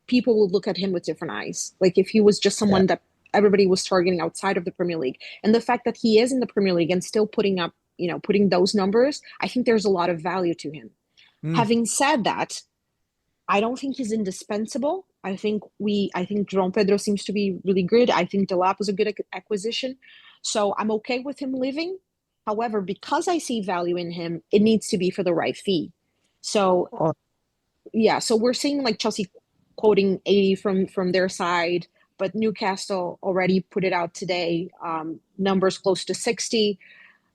people would look at him with different eyes. Like if he was just someone that everybody was targeting outside of the Premier League. And the fact that he is in the Premier League and still putting those numbers, I think there's a lot of value to him. Having said that, I don't think he's indispensable. I think João Pedro seems to be really good. I think Delap was a good acquisition. So I'm okay with him leaving. However, because I see value in him, it needs to be for the right fee. So yeah, so we're seeing like Chelsea quoting 80 from their side, but Newcastle already put it out today, numbers close to 60.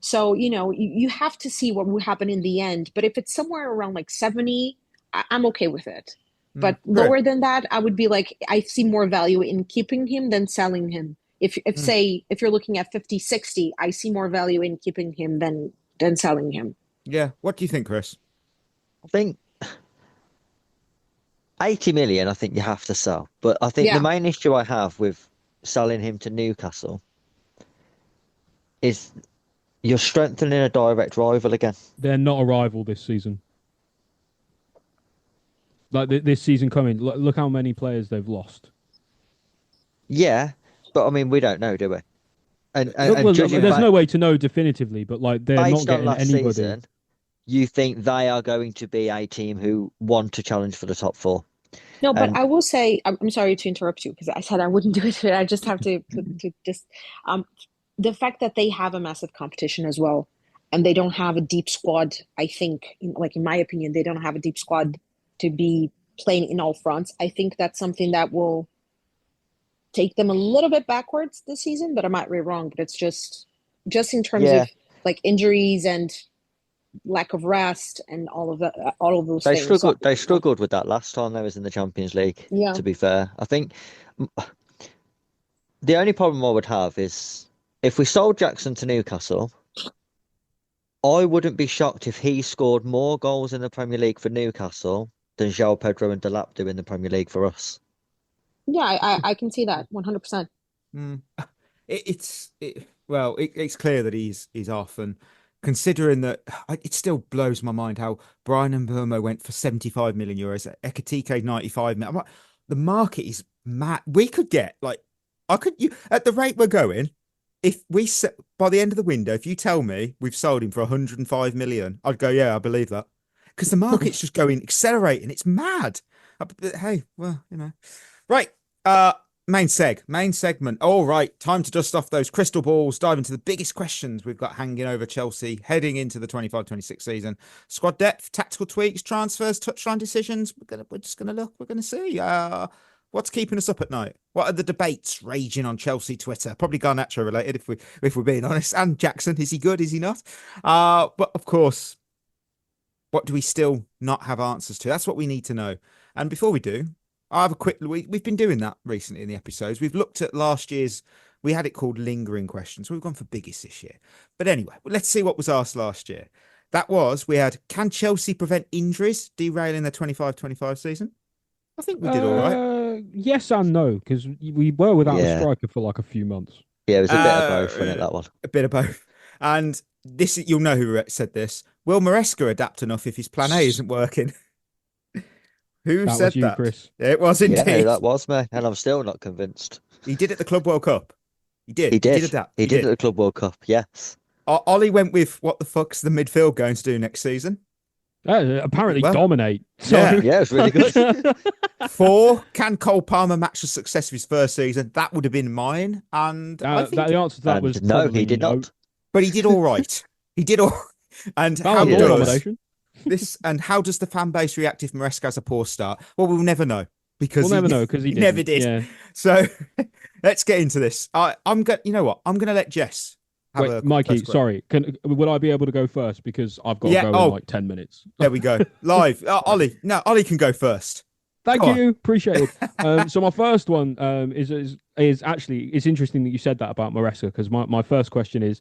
So, you have to see what will happen in the end. But if it's somewhere around like 70, I'm okay with it. But lower than that, I would be like, I see more value in keeping him than selling him. If you're looking at 50, 60, I see more value in keeping him than selling him. Yeah. What do you think, Chris? I think 80 million, I think you have to sell. But I think the main issue I have with selling him to Newcastle is you're strengthening a direct rival again. They're not a rival this season. Like this season coming, look how many players they've lost. Yeah, but I mean, we don't know, do we? And there's no way to know definitively, but like they're not getting anybody. Season, you think they are going to be a team who want to challenge for the top four? No, but I will say, I'm sorry to interrupt you because I said I wouldn't do it. I just have to just the fact that they have a massive competition as well, and they don't have a deep squad. I think, in my opinion, they don't have a deep squad to be playing in all fronts. I think that's something that will take them a little bit backwards this season, but I might be wrong. But it's just in terms of like injuries and lack of rest and all of those things. They struggled with that last time they was in the Champions League. Yeah. To be fair, I think the only problem I would have is if we sold Jackson to Newcastle, I wouldn't be shocked if he scored more goals in the Premier League for Newcastle than Joao Pedro and Delap do in the Premier League for us. Yeah, I can see that 100%. It's clear that he's off, and considering that, it still blows my mind how Brian Mbeumo went for 75 million euros, Ekitike 95 million. I'm like, the market is mad. We could get at the rate we're going. If we by the end of the window, if you tell me we've sold him for 105 million, I'd go, yeah, I believe that, because the market's just accelerating. It's mad. But hey, well, right. Main segment. All right, time to dust off those crystal balls, dive into the biggest questions we've got hanging over Chelsea heading into the 25-26 season. Squad depth, tactical tweaks, transfers, touchline decisions. We're just gonna look. We're gonna see. What's keeping us up at night? What are the debates raging on Chelsea Twitter? Probably Garnacho related, if we're being honest. And Jackson, is he good? Is he not? But of course, what do we still not have answers to? That's what we need to know. And before we do, I have a quick. We've been doing that recently in the episodes. We've looked at last year's. We had it called lingering questions. We've gone for biggest this year. But anyway, let's see what was asked last year. That was, we had, can Chelsea prevent injuries derailing the 25-25 season? I think we did all right. Yes and no, because we were without a striker for like a few months. Yeah, it was a bit of both, wasn't it, that one? A bit of both. And this, you'll know who said this. Will Maresca adapt enough if his plan A isn't working? Who that said was you, that? Chris. It was indeed. Yeah, that was me, and I'm still not convinced. He did at the Club World Cup. He did. He did adapt. He did at the Club World Cup, yes. Ollie went with, what the fuck's the midfield going to do next season? Apparently dominate. Yeah, it's really good. 4, can Cole Palmer match the success of his first season? That would have been mine. And I think the answer to that was no, he did not. But he did all right. He did all. And how does the fan base react if Maresca has a poor start? Well, we'll never know because he never did. Yeah. So let's get into this. I'm going. You know what? I'm going to let Jess. Wait, Mikey, sorry. Would I be able to go first because I've got to go in like 10 minutes? There we go. Live. Ollie can go first. Thank you. Appreciate it. So my first one is actually, it's interesting that you said that about Maresca, because my first question is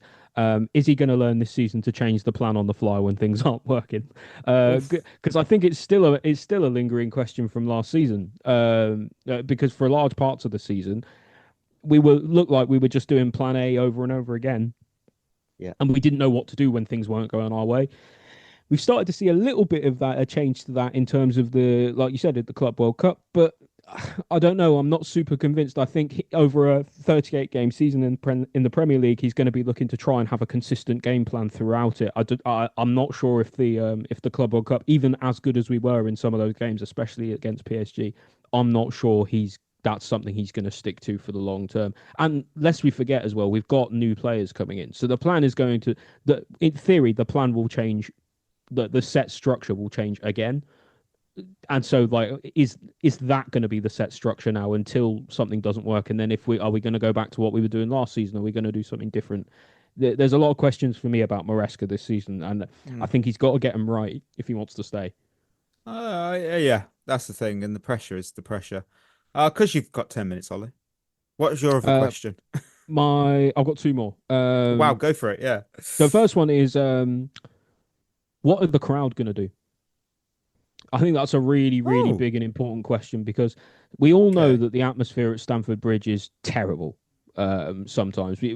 he going to learn this season to change the plan on the fly when things aren't working? Because I think it's still a lingering question from last season, because for large parts of the season, looked like we were just doing plan A over and over again. Yeah. And we didn't know what to do when things weren't going our way. We've started to see a little bit of that, a change to that in terms of like you said, at the Club World Cup. But I don't know. I'm not super convinced. I think over a 38-game season in the Premier League, he's going to be looking to try and have a consistent game plan throughout it. I'm not sure if the Club World Cup, even as good as we were in some of those games, especially against PSG, I'm not sure that's something he's going to stick to for the long term. And lest we forget as well, we've got new players coming in. So the plan is going to, in theory, the plan will change, the set structure will change again. And so, like, is that going to be the set structure now until something doesn't work? And then are we going to go back to what we were doing last season? Are we going to do something different? There's a lot of questions for me about Maresca this season, and I think he's got to get them right if he wants to stay. Yeah, that's the thing, and the pressure is the pressure. Because you've got 10 minutes, Ollie. What is your other question? I've got two more. Wow, go for it. Yeah. The first one is, what are the crowd going to do? I think that's a really, really big and important question, because we all know that the atmosphere at Stamford Bridge is terrible. Sometimes we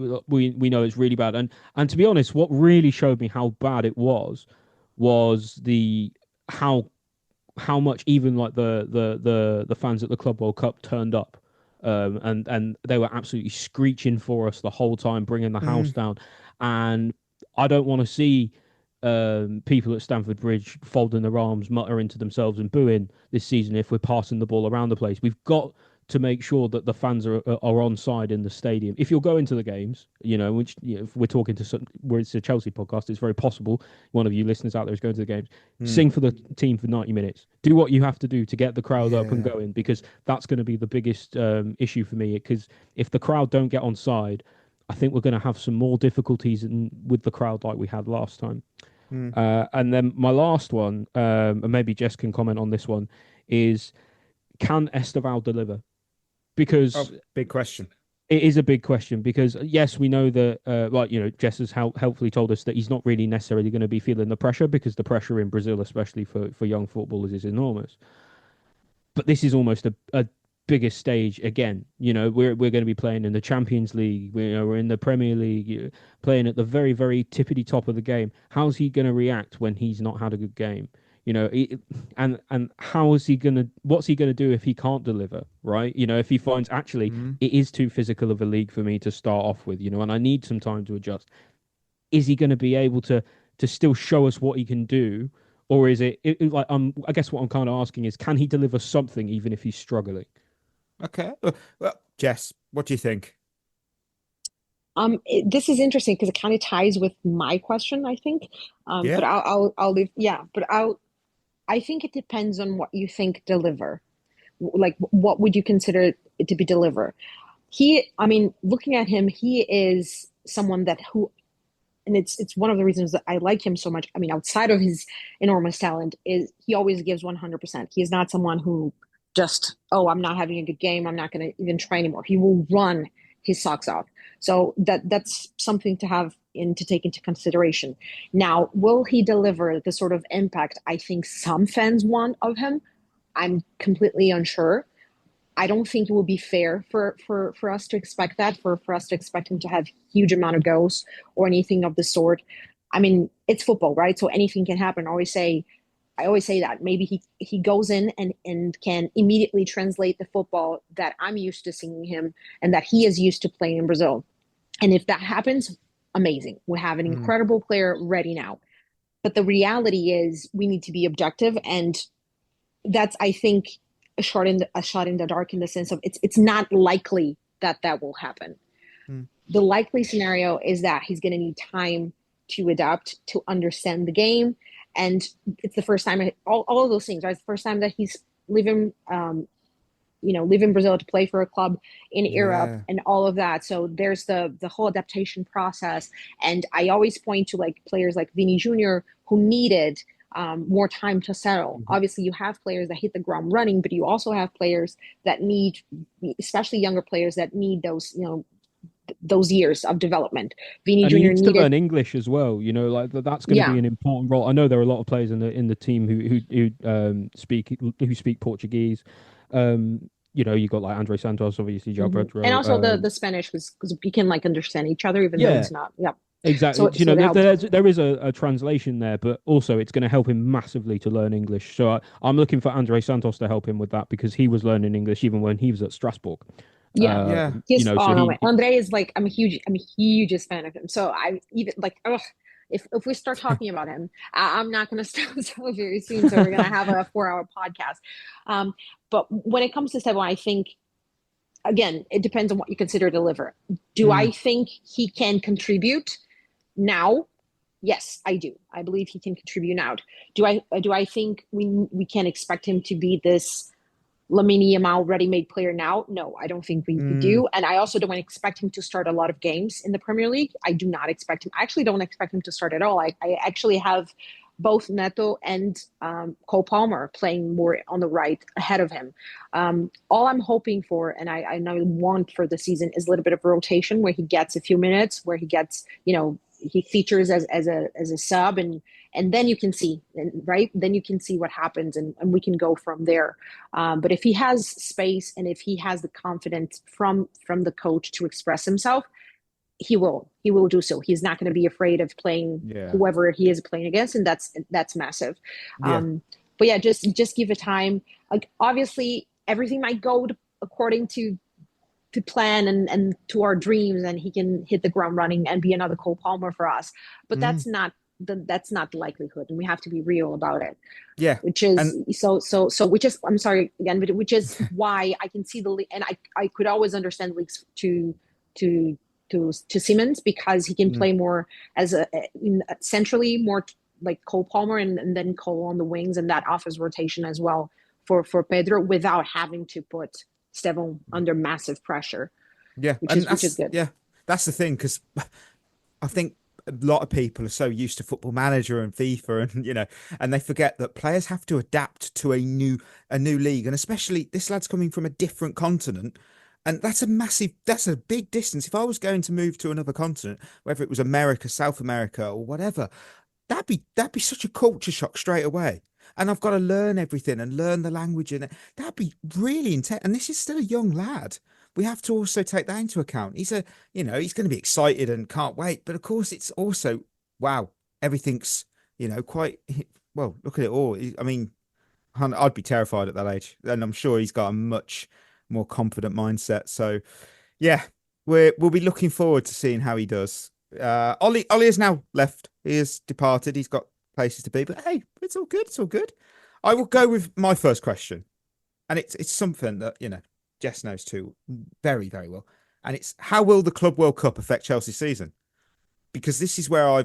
know it's really bad, and to be honest, what really showed me how bad it was the how much even like the fans at the Club World Cup turned up, and they were absolutely screeching for us the whole time, bringing the house down, and I don't want to see people at Stamford Bridge folding their arms, muttering to themselves and booing this season if we're passing the ball around the place. We've got to make sure that the fans are on side in the stadium. If you're going to the games, which if we're talking to where it's a Chelsea podcast, it's very possible one of you listeners out there is going to the games. Sing for the team for 90 minutes. Do what you have to do to get the crowd up and going, because that's going to be the biggest issue for me. Because if the crowd don't get on side, I think we're going to have some more difficulties with the crowd like we had last time. And then my last one, and maybe Jess can comment on this one, is can Esteval deliver? Because big question. It is a big question, because yes, we know that, Jess has helpfully told us that he's not really necessarily going to be feeling the pressure, because the pressure in Brazil, especially for young footballers, is enormous. But this is almost a biggest stage again. We're going to be playing in the Champions League. We're in the Premier League, playing at the very, very tippity top of the game. How's he going to react when he's not had a good game? And how is he gonna? What's he gonna do if he can't deliver? Right? If he finds actually it is too physical of a league for me to start off with. And I need some time to adjust. Is he going to be able to still show us what he can do, or is it like I guess what I'm kind of asking is, can he deliver something even if he's struggling? Okay. Well, Jess, what do you think? This is interesting because it kind of ties with my question, I think. But I'll leave. Yeah, but I think it depends on what you think deliver. Like, what would you consider it to be deliver? Looking at him, he is someone and it's one of the reasons that I like him so much. Outside of his enormous talent, is he always gives 100%. He is not someone who just, I'm not having a good game, I'm not going to even try anymore. He will run his socks off. So that's something to take into consideration. Now, will he deliver the sort of impact I think some fans want of him? I'm completely unsure. I don't think it will be fair for us to expect that, for us to expect him to have huge amount of goals or anything of the sort. It's football, right? So anything can happen. I always say that maybe he goes in and can immediately translate the football that I'm used to seeing him and that he is used to playing in Brazil. And if that happens, amazing. We have an incredible player ready now. But the reality is we need to be objective. And that's, I think, a shot in the dark, in the sense of it's not likely that will happen. The likely scenario is that he's going to need time to adapt, to understand the game. And it's the first time, all of those things, right? It's the first time that he's leaving Brazil to play for a club in Europe and all of that. So there's the whole adaptation process. And I always point to players like Vini Jr. who needed more time to settle. Obviously, you have players that hit the ground running, but you also have players that need, especially younger players, that need those years of develevment. Vini Jr. needs to learn English as well. That's going to be an important role. I know there are a lot of players in the team who speak Portuguese. You got like Andre Santos, obviously, Joao Pedro, and also the Spanish, because you can understand each other, even though it's not. Yeah. Exactly. There is a translation there, but also it's going to help him massively to learn English. So I'm looking for Andre Santos to help him with that, because he was learning English even when he was at Strasbourg. Andre is I'm a hugest fan of him. So I even if we start talking about him, I'm not going to stop so very soon. So we're going to have a 4-hour podcast. But when it comes to Esteban, I think again, it depends on what you consider deliver. Do I think he can contribute now? Yes, I do. I believe he can contribute now. Do I think we can expect him to be this Lamine Yamal ready-made player now? No, I don't think we do. And I also don't expect him to start a lot of games in the Premier League. I do not expect him. I actually don't expect him to start at all. I actually have both Neto and Cole Palmer playing more on the right ahead of him. All I'm hoping for, and I want for the season, is a little bit of rotation where he gets a few minutes, where he gets, he features as a sub, and then you can see, right? Then you can see what happens, and we can go from there. But if he has space and if he has the confidence from the coach to express himself, he will do so. He's not going to be afraid of playing whoever he is playing against, and that's massive. But yeah, just give it time. Like, obviously, everything might go according to plan and to our dreams, and he can hit the ground running and be another Cole Palmer for us. But that's not the likelihood, and we have to be real about it. Yeah, which is which is, I'm sorry again, but which is why I can see and I could always understand leaks to Simmons, because he can play more as centrally, more like Cole Palmer, and then Cole on the wings, and that offers rotation as well for Pedro, without having to put Steven under massive pressure. Yeah, which is good. Yeah, that's the thing, because I think a lot of people are so used to Football Manager and FIFA, and and they forget that players have to adapt to a new league, and especially this lad's coming from a different continent. And that's a big distance. If I was going to move to another continent, whether it was America, South America, or whatever, that'd be such a culture shock straight away. And I've got to learn everything and learn the language, and that'd be really intense. And this is still a young lad. We have to also take that into account. He's he's going to be excited and can't wait. But of course, it's also, wow, everything's, quite, well, look at it all. I mean, I'd be terrified at that age. And I'm sure he's got a much more confident mindset. So yeah, we'll be looking forward to seeing how he does. Ollie has now left. He has departed. He's got places to be, but hey, it's all good. I will go with my first question, and it's something that Jess knows too very, very well, and it's, how will the Club World Cup affect Chelsea's season? Because this is where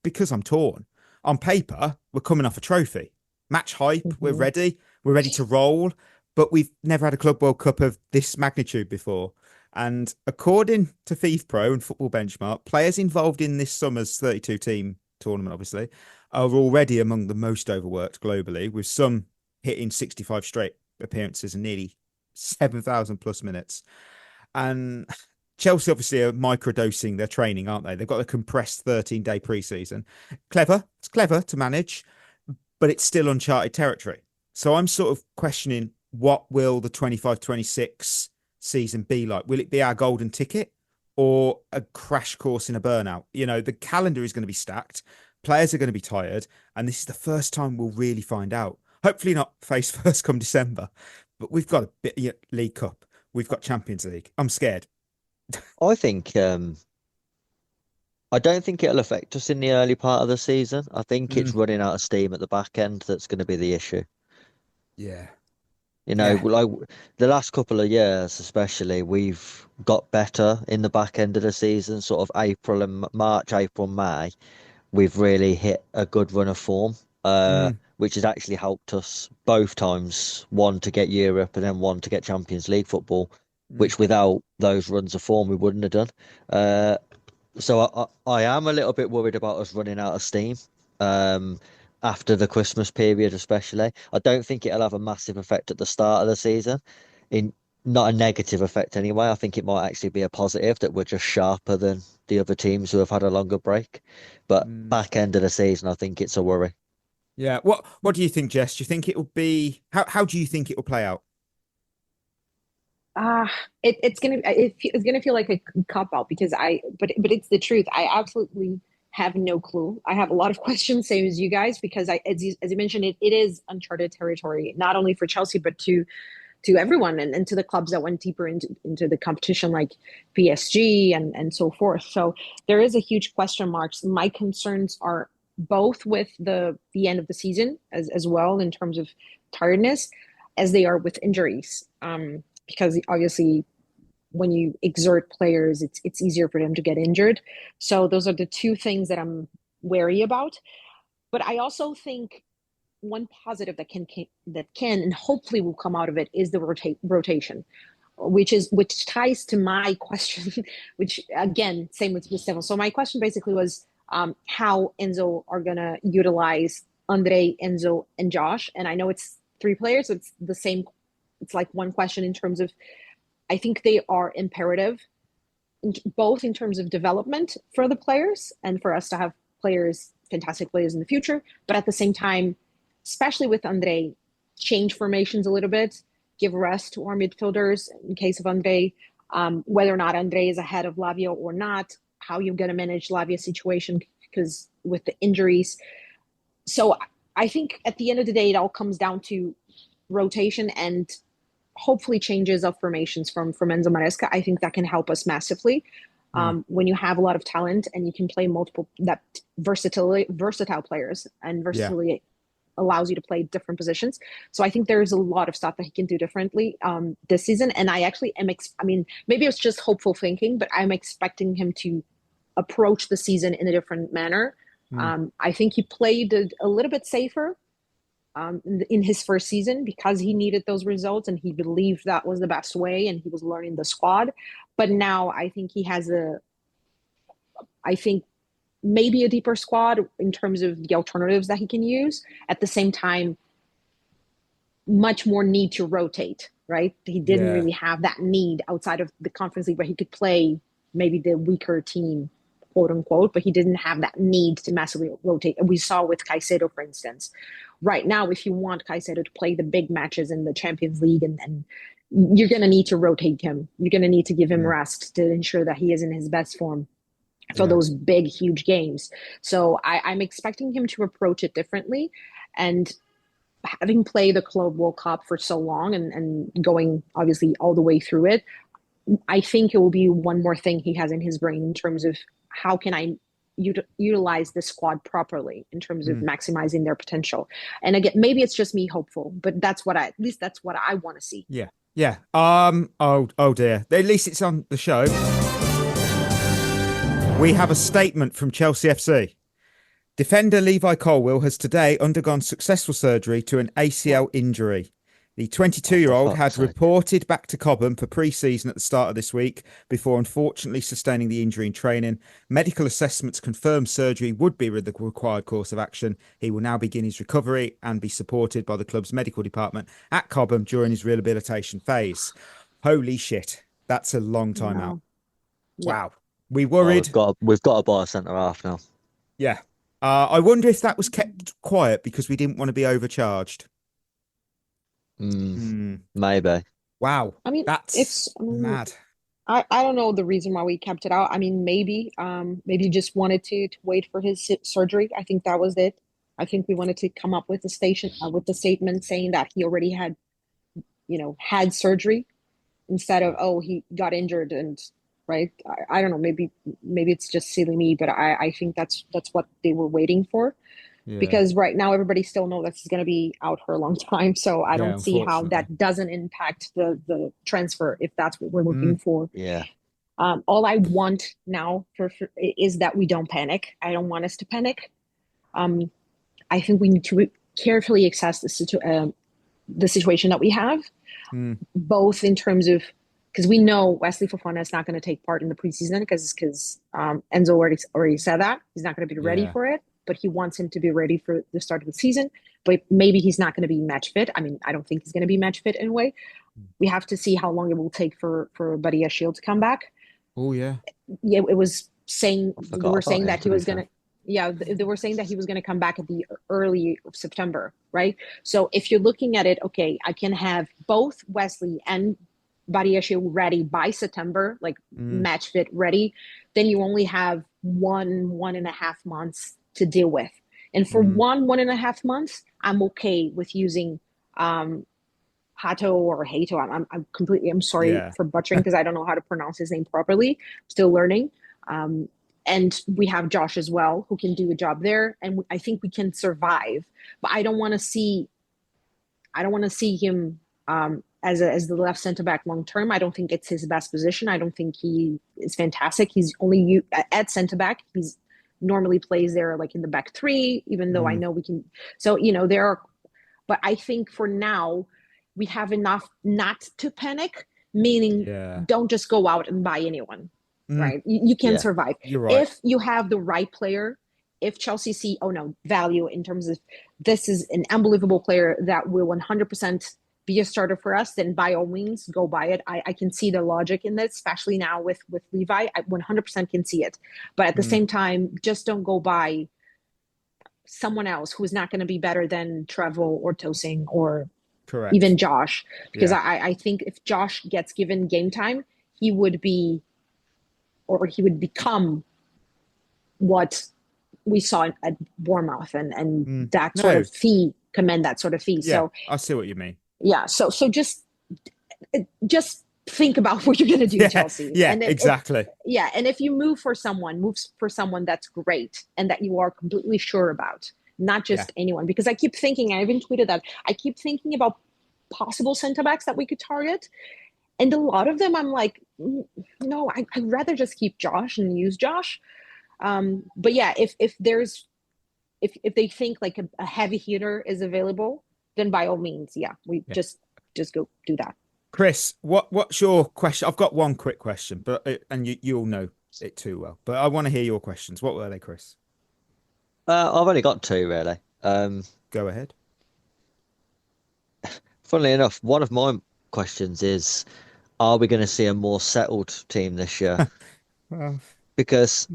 because I'm torn. On paper, we're coming off a trophy, match hype, we're ready to roll. But we've never had a Club World Cup of this magnitude before. And according to FIFPro and Football Benchmark, players involved in this summer's 32-team tournament, obviously, are already among the most overworked globally, with some hitting 65 straight appearances and nearly 7,000 plus minutes. And Chelsea obviously are microdosing their training, aren't they? They've got a compressed 13-day pre-season. It's clever to manage, but it's still uncharted territory. So I'm sort of questioning, what will the 25-26 season be like? Will it be our golden ticket or a crash course in a burnout? The calendar is going to be stacked. Players are going to be tired. And this is the first time we'll really find out. Hopefully not face first come December. But we've got a bit League Cup. We've got Champions League. I'm scared. I think I don't think it'll affect us in the early part of the season. I think it's running out of steam at the back end that's going to be the issue. Yeah. Like the last couple of years, especially, we've got better in the back end of the season, sort of March, April, May. We've really hit a good run of form, which has actually helped us both times, one to get Europe and then one to get Champions League football, which without those runs of form, we wouldn't have done. So I am a little bit worried about us running out of steam. After the Christmas period, especially. I don't think it'll have a massive effect at the start of the season. Not a negative effect anyway. I think it might actually be a positive that we're just sharper than the other teams who have had a longer break. But back end of the season, I think it's a worry. Yeah. What do you think, Jess? Do you think it will be, how do you think it will play out? It's gonna feel like a cop out, because but it's the truth. I absolutely have no clue. I have a lot of questions, same as you guys, because as you mentioned, it is uncharted territory, not only for Chelsea, but to everyone, and to the clubs that went deeper into the competition, like PSG and so forth. So there is a huge question marks. My concerns are both with the end of the season as well, in terms of tiredness, as they are with injuries. Because obviously when you exert players, it's easier for them to get injured. So those are the two things that I'm wary about. But I also think one positive that can and hopefully will come out of it is the rotation, which ties to my question, which again, same with Stefan. So my question basically was how Enzo are gonna utilize Andre, Enzo, and Josh. And I know it's 3 players, so it's the same. It's like one question in terms of, I think they are imperative, both in terms of development for the players and for us to have fantastic players in the future. But at the same time, especially with Andre, change formations a little bit, give rest to our midfielders in case of Andre, whether or not Andre is ahead of Lavia or not, how you're going to manage Lavia's situation because with the injuries. So I think at the end of the day, it all comes down to rotation and hopefully changes of formations from Enzo Maresca. I think that can help us massively. When you have a lot of talent and you can play versatile players, and versatility allows you to play different positions. So I think there's a lot of stuff that he can do differently this season. And I actually am, maybe it's just hopeful thinking, but I'm expecting him to approach the season in a different manner. I think he played a little bit safer in his first season because he needed those results and he believed that was the best way and he was learning the squad. But now I think he has maybe a deeper squad in terms of the alternatives that he can use. At the same time, much more need to rotate, right? He didn't really have that need outside of the Conference League where he could play maybe the weaker team, quote unquote, but he didn't have that need to massively rotate. And we saw with Caicedo, for instance. Right now, if you want Caicedo to play the big matches in the Champions League, and you're going to need to rotate him. You're going to need to give him rest to ensure that he is in his best form for those big, huge games. So I'm expecting him to approach it differently. And having played the Club World Cup for so long and going obviously all the way through it, I think it will be one more thing he has in his brain in terms of how can I utilize the squad properly in terms of maximizing their potential. And again, maybe it's just me hopeful, but that's what I want to see. Yeah. Oh dear. At least it's on the show. We have a statement from Chelsea FC. Defender Levi Colwill has today undergone successful surgery to an ACL injury. The 22-year-old had reported back to Cobham for pre-season at the start of this week before unfortunately sustaining the injury in training. Medical assessments confirmed surgery would be the required course of action. He will now begin his recovery and be supported by the club's medical department at Cobham during his rehabilitation phase. Holy shit. That's a long time out. Wow. We worried. We've got to buy a centre-half now. Yeah. I wonder if that was kept quiet because we didn't want to be overcharged. Maybe. Wow. It's mad. I don't know the reason why we kept it out. Maybe just wanted to wait for his surgery. I think that was it. I think we wanted to come up with the statement saying that he already had surgery instead of he got injured and right. I don't know. Maybe it's just silly me, but I think that's what they were waiting for. Yeah. Because right now everybody still knows that he's going to be out for a long time. So I don't see how that doesn't impact the transfer if that's what we're looking for. Yeah. All I want now is that we don't panic. I don't want us to panic. I think we need to carefully assess the situation that we have, both in terms of because we know Wesley Fofana is not going to take part in the preseason because Enzo already said that he's not going to be ready for it. But he wants him to be ready for the start of the season. But maybe he's not going to be match fit. I don't think he's going to be match fit anyway. We have to see how long it will take for Badia Shield to come back. Oh, yeah. Yeah, it was saying, they were saying that he was going to, they were saying that he was going to come back at the early of September, right? So if you're looking at it, okay, I can have both Wesley and Badia Shield ready by September, like match fit ready. Then you only have 1.5 months to deal with. And for 1.5 months, I'm okay with using Hato or Hato. I'm sorry for butchering because I don't know how to pronounce his name properly. I'm still learning. And we have Josh as well, who can do a job there. And I think we can survive. But I don't want to see him as the left center back long term. I don't think it's his best position. I don't think he is fantastic. He's only at center back. He's normally plays there like in the back three, even though I know we can. So, there are, but I think for now we have enough not to panic, meaning don't just go out and buy anyone, right? You can survive. You're right. If you have the right player, if Chelsea see, value in terms of this is an unbelievable player that will 100% be a starter for us, then by all means go buy it. I can see the logic in this, especially now with Levi. I 100% can see it. But at the same time, just don't go buy someone else who's not going to be better than Trevor or Tosin or even Josh. Because I think if Josh gets given game time, he would become what we saw at Bournemouth and that sort of fee, command that sort of fee. Yeah, so I see what you mean. Yeah, so just think about what you're going to do, Chelsea. Yeah, and exactly. And if you move for someone that's great and that you are completely sure about, not just anyone. Because I keep thinking, I even tweeted that, I keep thinking about possible centre backs that we could target. And a lot of them, I'm like, no, I'd rather just keep Josh and use Josh. But yeah, if they think like a heavy hitter is available, then by all means, just go do that. Chris, what's your question? I've got one quick question, but and you'll know it too well. But I want to hear your questions. What were they, Chris? I've only got two really. Go ahead. Funnily enough, one of my questions is, are we going to see a more settled team this year? Because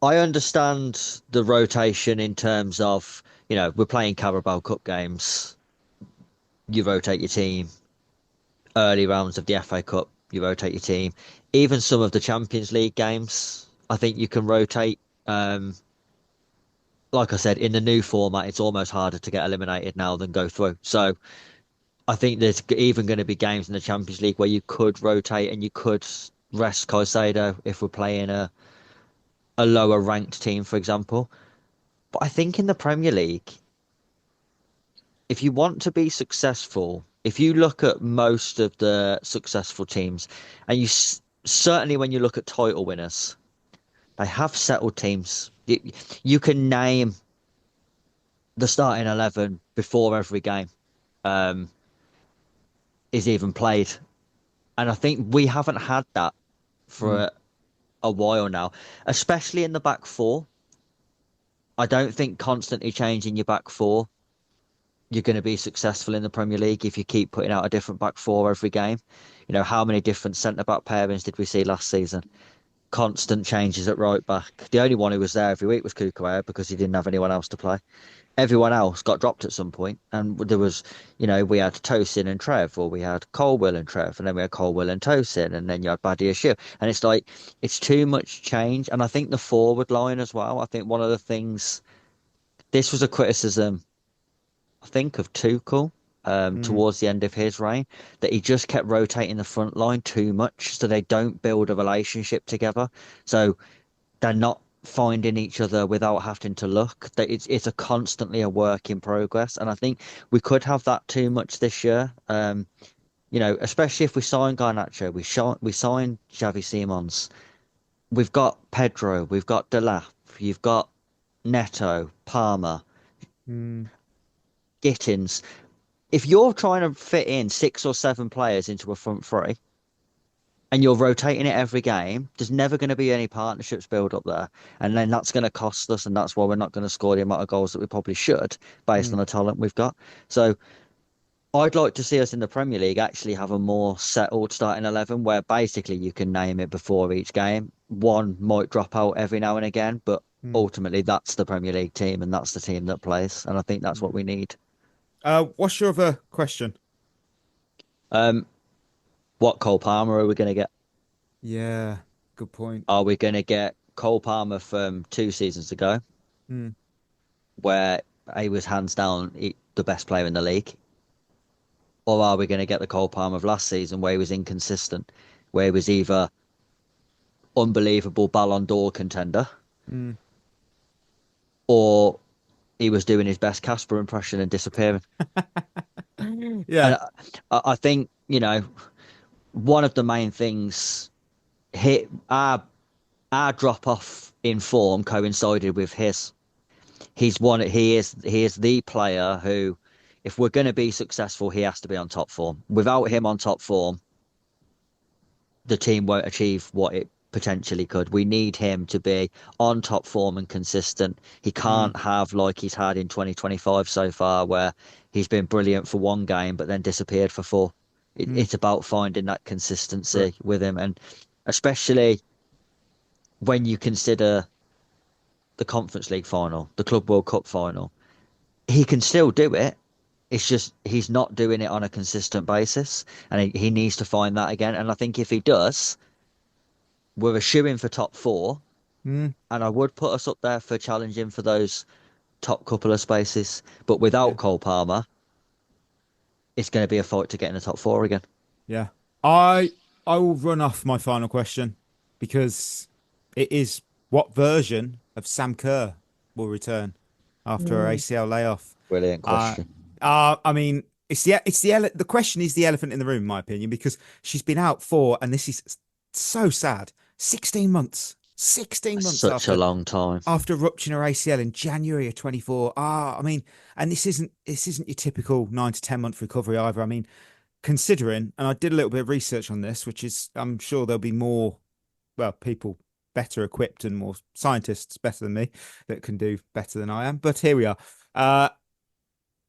I understand the rotation in terms of, we're playing Carabao Cup games. You rotate your team. Early rounds of the FA Cup, you rotate your team. Even some of the Champions League games, I think you can rotate. Like I said, in the new format, it's almost harder to get eliminated now than go through. So I think there's even going to be games in the Champions League where you could rotate and you could rest Caicedo if we're playing a lower ranked team, for example. But I think in the Premier League, if you want to be successful, if you look at most of the successful teams, and certainly when you look at title winners, they have settled teams. You can name the starting 11 before every game is even played. And I think we haven't had that for a while now, especially in the back four. I don't think constantly changing your back four, you're going to be successful in the Premier League if you keep putting out a different back four every game. How many different centre-back pairings did we see last season? Constant changes at right back. The only one who was there every week was Kukurea because he didn't have anyone else to play. Everyone else got dropped at some point, and there was, we had Tosin and Trev, or we had Colwill and Trev, and then we had Colwill and Tosin, and then you had Badia Shield. And it's like, it's too much change. And I think the forward line as well, I think one of the things, this was a criticism, I think, of Tuchel towards the end of his reign, that he just kept rotating the front line too much, so they don't build a relationship together. So they're not finding each other without having to look. That it's a constantly a work in progress, and I think we could have that too much this year. Especially if we sign Garnacho, we sign Xavi Simons. We've got Pedro, we've got Delap, you've got Neto, Palmer, Gittins. If you're trying to fit in 6 or 7 players into a front three and you're rotating it every game, there's never going to be any partnerships build up there. And then that's going to cost us, and that's why we're not going to score the amount of goals that we probably should based on the talent we've got. So I'd like to see us in the Premier League actually have a more settled starting 11 where basically you can name it before each game. One might drop out every now and again, but ultimately that's the Premier League team and that's the team that plays. And I think that's what we need. What's your other question? What Cole Palmer are we going to get? Yeah, good point. Are we going to get Cole Palmer from 2 seasons ago, where he was hands down the best player in the league? Or are we going to get the Cole Palmer of last season, where he was inconsistent, where he was either unbelievable Ballon d'Or contender, or he was doing his best Casper impression and disappearing? Yeah. And I think, one of the main things hit our drop off in form coincided with his. He is the player who, if we're going to be successful, he has to be on top form. Without him on top form, the team won't achieve what it potentially could. We need him to be on top form and consistent. He can't have like he's had in 2025 so far, where he's been brilliant for one game but then disappeared for four. It's about finding that consistency with him, and especially when you consider the Conference League final, the Club World Cup final, he can still do it. It's just he's not doing it on a consistent basis, and he needs to find that again. And I think if he does, we're a shoo-in for top four, and I would put us up there for challenging for those top couple of spaces. But without Cole Palmer, it's going to be a fight to get in the top four again. Yeah. I will run off my final question because it is, what version of Sam Kerr will return after her ACL layoff? Brilliant question. I mean, the question is the elephant in the room, in my opinion, because she's been out for, and this is so sad, 16 months. 16 months. Such a long time after rupturing her ACL in January of 24. I mean, and this isn't your typical 9 to 10 month recovery either. I mean, considering, and I did a little bit of research on this, which is, I'm sure there'll be more, people better equipped and more scientists better than me that can do better than I am. But here we are.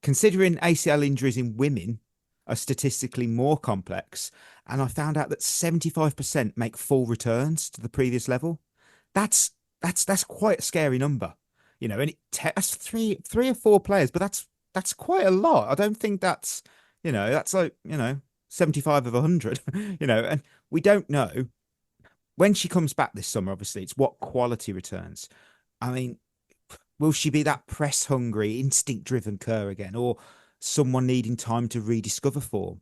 Considering ACL injuries in women are statistically more complex, and I found out that 75% make full returns to the previous level. That's quite a scary number, and that's three or four players, but that's quite a lot. I don't think that's, that's like, 75 of 100, and we don't know when she comes back this summer. Obviously, it's what quality returns. I mean, will she be that press hungry, instinct driven Kerr again, or someone needing time to rediscover form?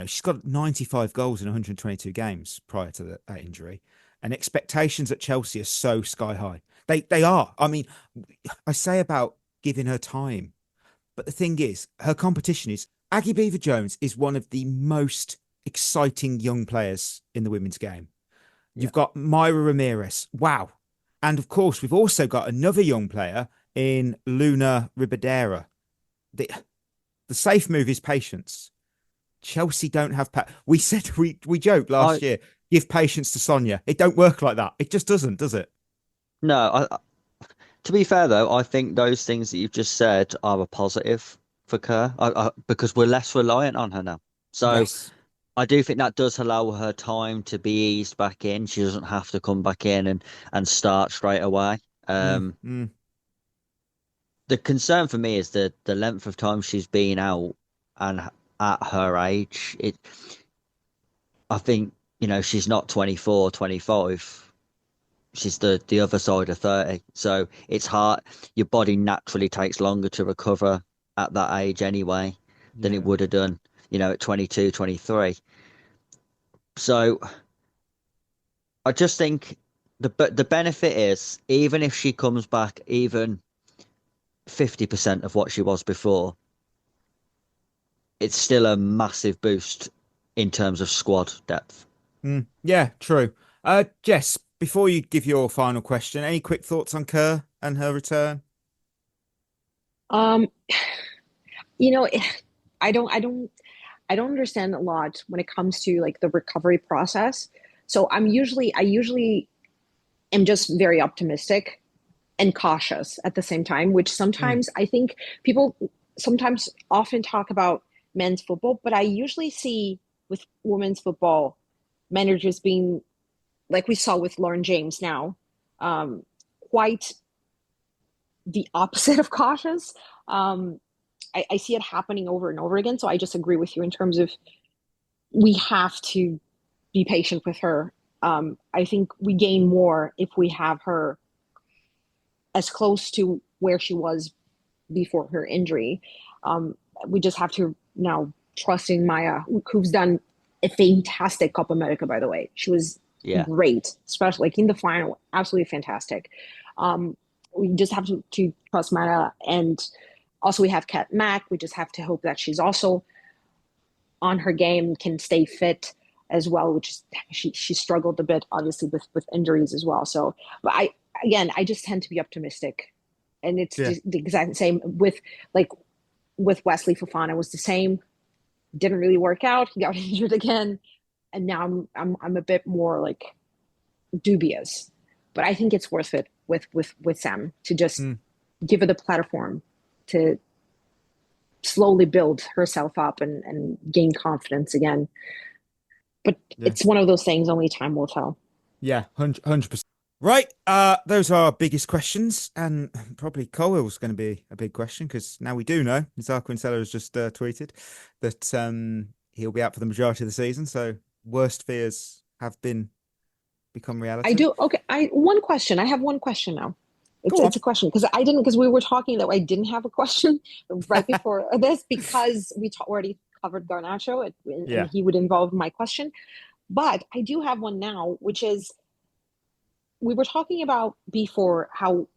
She's got 95 goals in 122 games prior to that injury. And expectations at Chelsea are so sky high. They are. I mean, I say about giving her time, but the thing is, her competition is Aggie Beaver-Jones is one of the most exciting young players in the women's game. You've got Myra Ramirez. Wow. And of course, we've also got another young player in Luna Ribadera. The safe move is patience. Chelsea don't have we joked last year, give patience to Sonia. It don't work like that. It just doesn't, does it? No, to be fair though, I think those things that you've just said are a positive for Kerr, because we're less reliant on her now. So yes. I do think that does allow her time to be eased back in. She doesn't have to come back in and start straight away. The concern for me is the length of time she's been out, and at her age, I think, she's not 24, 25. She's the other side of 30. So it's hard. Your body naturally takes longer to recover at that age anyway than it would have done, at 22, 23. So I just think the benefit is, even if she comes back even 50% of what she was before, it's still a massive boost in terms of squad depth. Yeah, true. Jess, before you give your final question, any quick thoughts on Kerr and her return? I don't understand a lot when it comes to like the recovery process. So I usually am just very optimistic and cautious at the same time, which sometimes I think people sometimes often talk about men's football, but I usually see with women's football managers being, like we saw with Lauren James now, quite the opposite of cautious. I see it happening over and over again. So I just agree with you in terms of we have to be patient with her. I think we gain more if we have her as close to where she was before her injury. We just have to now trust in Maya, who's done a fantastic Copa America, by the way. She was great, especially like in the final, absolutely fantastic. We just have to trust Maya. And also we have Kat Mack. We just have to hope that she's also on her game, can stay fit as well, which is, she struggled a bit, obviously, with injuries as well. So, but I just tend to be optimistic. And it's just the exact same with Wesley Fofana was the same. Didn't really work out. He got injured again. And now I'm a bit more like dubious. But I think it's worth it with Sam to just give her the platform to slowly build herself up and gain confidence again. But it's one of those things only time will tell. Yeah, 100%. Right, those are our biggest questions, and probably Colwill's going to be a big question because now we do know. Zaka Quintella has just tweeted that he'll be out for the majority of the season, so worst fears have become reality. I do. Okay, one question. I have one question now. It's a question because we were talking that I didn't have a question right before this because we already covered Garnacho and he would involve my question, but I do have one now, which is we were talking about before how,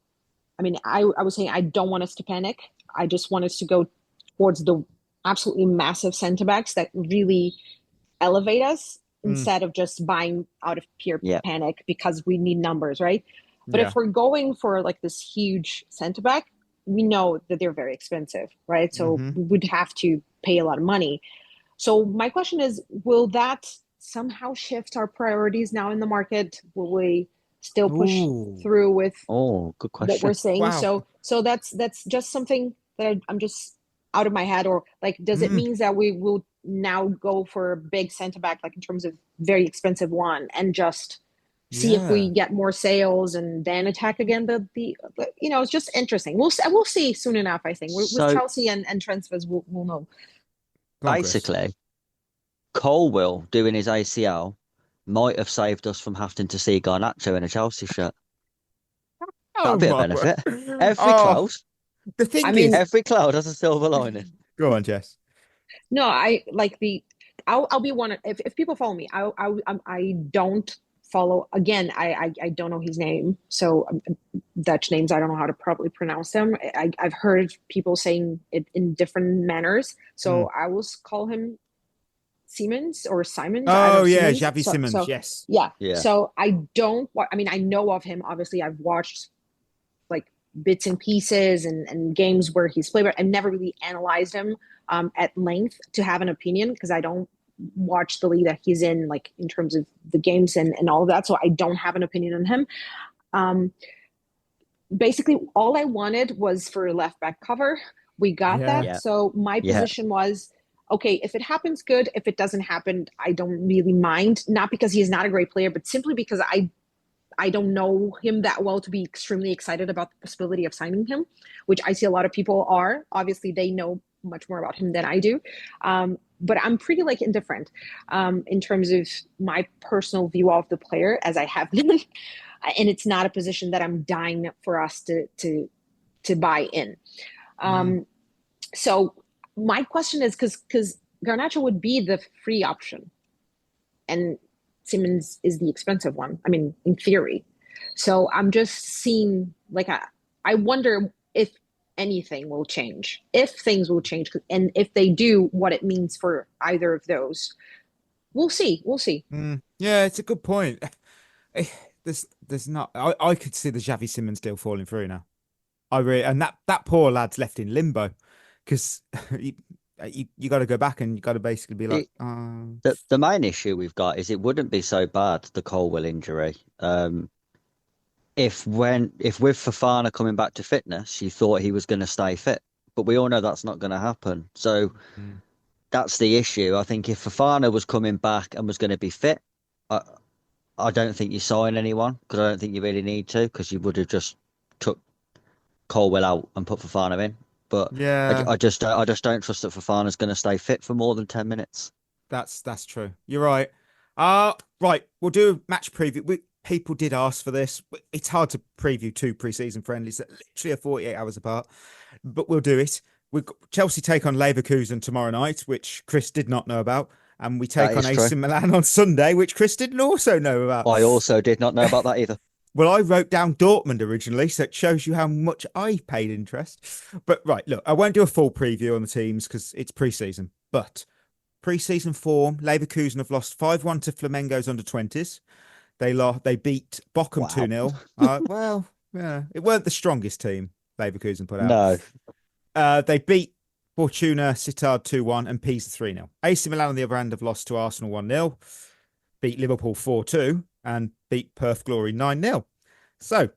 I was saying I don't want us to panic. I just want us to go towards the absolutely massive center backs that really elevate us instead of just buying out of pure panic because we need numbers, right? But if we're going for like this huge center back, we know that they're very expensive, right? So we would have to pay a lot of money. So my question is, will that somehow shift our priorities now in the market? Will we still push through with good question. what we're saying? Wow. So that's just something that I'm just out of my head, or like, does it mean that we will now go for a big center back, like in terms of very expensive one, and just see if we get more sales and then attack again the it's just interesting. We'll see soon enough. I think with Chelsea and transfers we'll know. Basically, Colwill doing his ACL might have saved us from having to see Garnacho in a Chelsea shirt. That'd be a benefit. Every cloud. The thing is, every cloud has a silver lining. Go on, Jess. No, I like I'll be one. If people follow me, I don't follow. Again, I don't know his name, so Dutch names I don't know how to properly pronounce them. I've heard people saying it in different manners, so I will call him Siemens or Simon. Oh yeah, Xavi Simons. Yes. Yeah. So I don't. I know of him. Obviously, I've watched like bits and pieces and games where he's played, but I've never really analyzed him at length to have an opinion because I don't watch the league that he's in, like in terms of the games and all of that. So I don't have an opinion on him. Basically, all I wanted was for left back cover. We got that. Yeah. So my position was, okay, if it happens, good. If it doesn't happen, I don't really mind. Not because he's not a great player, but simply because I don't know him that well to be extremely excited about the possibility of signing him, which I see a lot of people are. Obviously, they know much more about him than I do. But I'm pretty like indifferent in terms of my personal view of the player, as I have been. And it's not a position that I'm dying for us to buy in. So my question is, because Garnacho would be the free option and Siemens is the expensive one. In theory. So I'm just seeing, like, I wonder if anything will change, if things will change, and if they do, what it means for either of those. We'll see. Yeah, it's a good point. There's not. I could see the Xavi Simons deal falling through now. And that poor lad's left in limbo because you got to go back and you got to basically be like. The main issue we've got is it wouldn't be so bad, the Colwill injury. If with Fofana coming back to fitness, you thought he was going to stay fit, but we all know that's not going to happen. So that's the issue. I think if Fofana was coming back and was going to be fit, I don't think you sign anyone because I don't think you really need to because you would have just took Colwill out and put Fofana in. But yeah, I just don't trust that Fofana's going to stay fit for more than 10 minutes. That's true. You're right. Right. We'll do a match preview. People did ask for this. It's hard to preview two pre-season friendlies that literally are 48 hours apart, but we'll do it. We've got Chelsea take on Leverkusen tomorrow night, which Chris did not know about. And we take on AC Milan on Sunday, which Chris didn't also know about. I also did not know about that either. Well, I wrote down Dortmund originally, so it shows you how much I paid interest. But right, look, I won't do a full preview on the teams because it's pre-season, but pre-season form, Leverkusen have lost 5-1 to Flamengo's under-20s. They beat Bochum 2-0. Well, yeah, it weren't the strongest team Leverkusen put out. No. They beat Fortuna Sittard 2-1 and Pisa 3-0. AC Milan, on the other hand, have lost to Arsenal 1-0, beat Liverpool 4-2, and beat Perth Glory 9-0. So,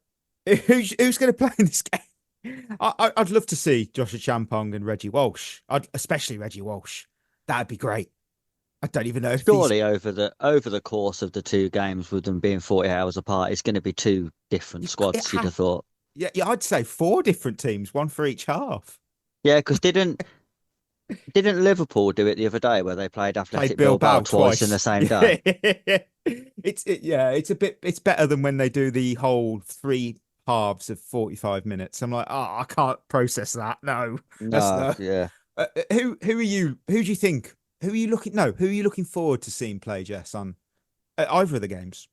who's going to play in this game? I'd love to see Joshua Champong and Reggie Walsh. Especially Reggie Walsh. That'd be great. I don't even know if Surely over the course of the two games, with them being 40 hours apart, it's going to be two different squads. You'd have thought. Yeah, I'd say 4 different teams, one for each half. Yeah, because didn't Liverpool do it the other day where they played Athletic Bilbao twice in the same day? It's better than when they do the whole 3 halves of 45 minutes. I'm like, I can't process that. No, yeah. Who are you? Who do you think? Who are you looking forward to seeing play, Jess, on either of the games?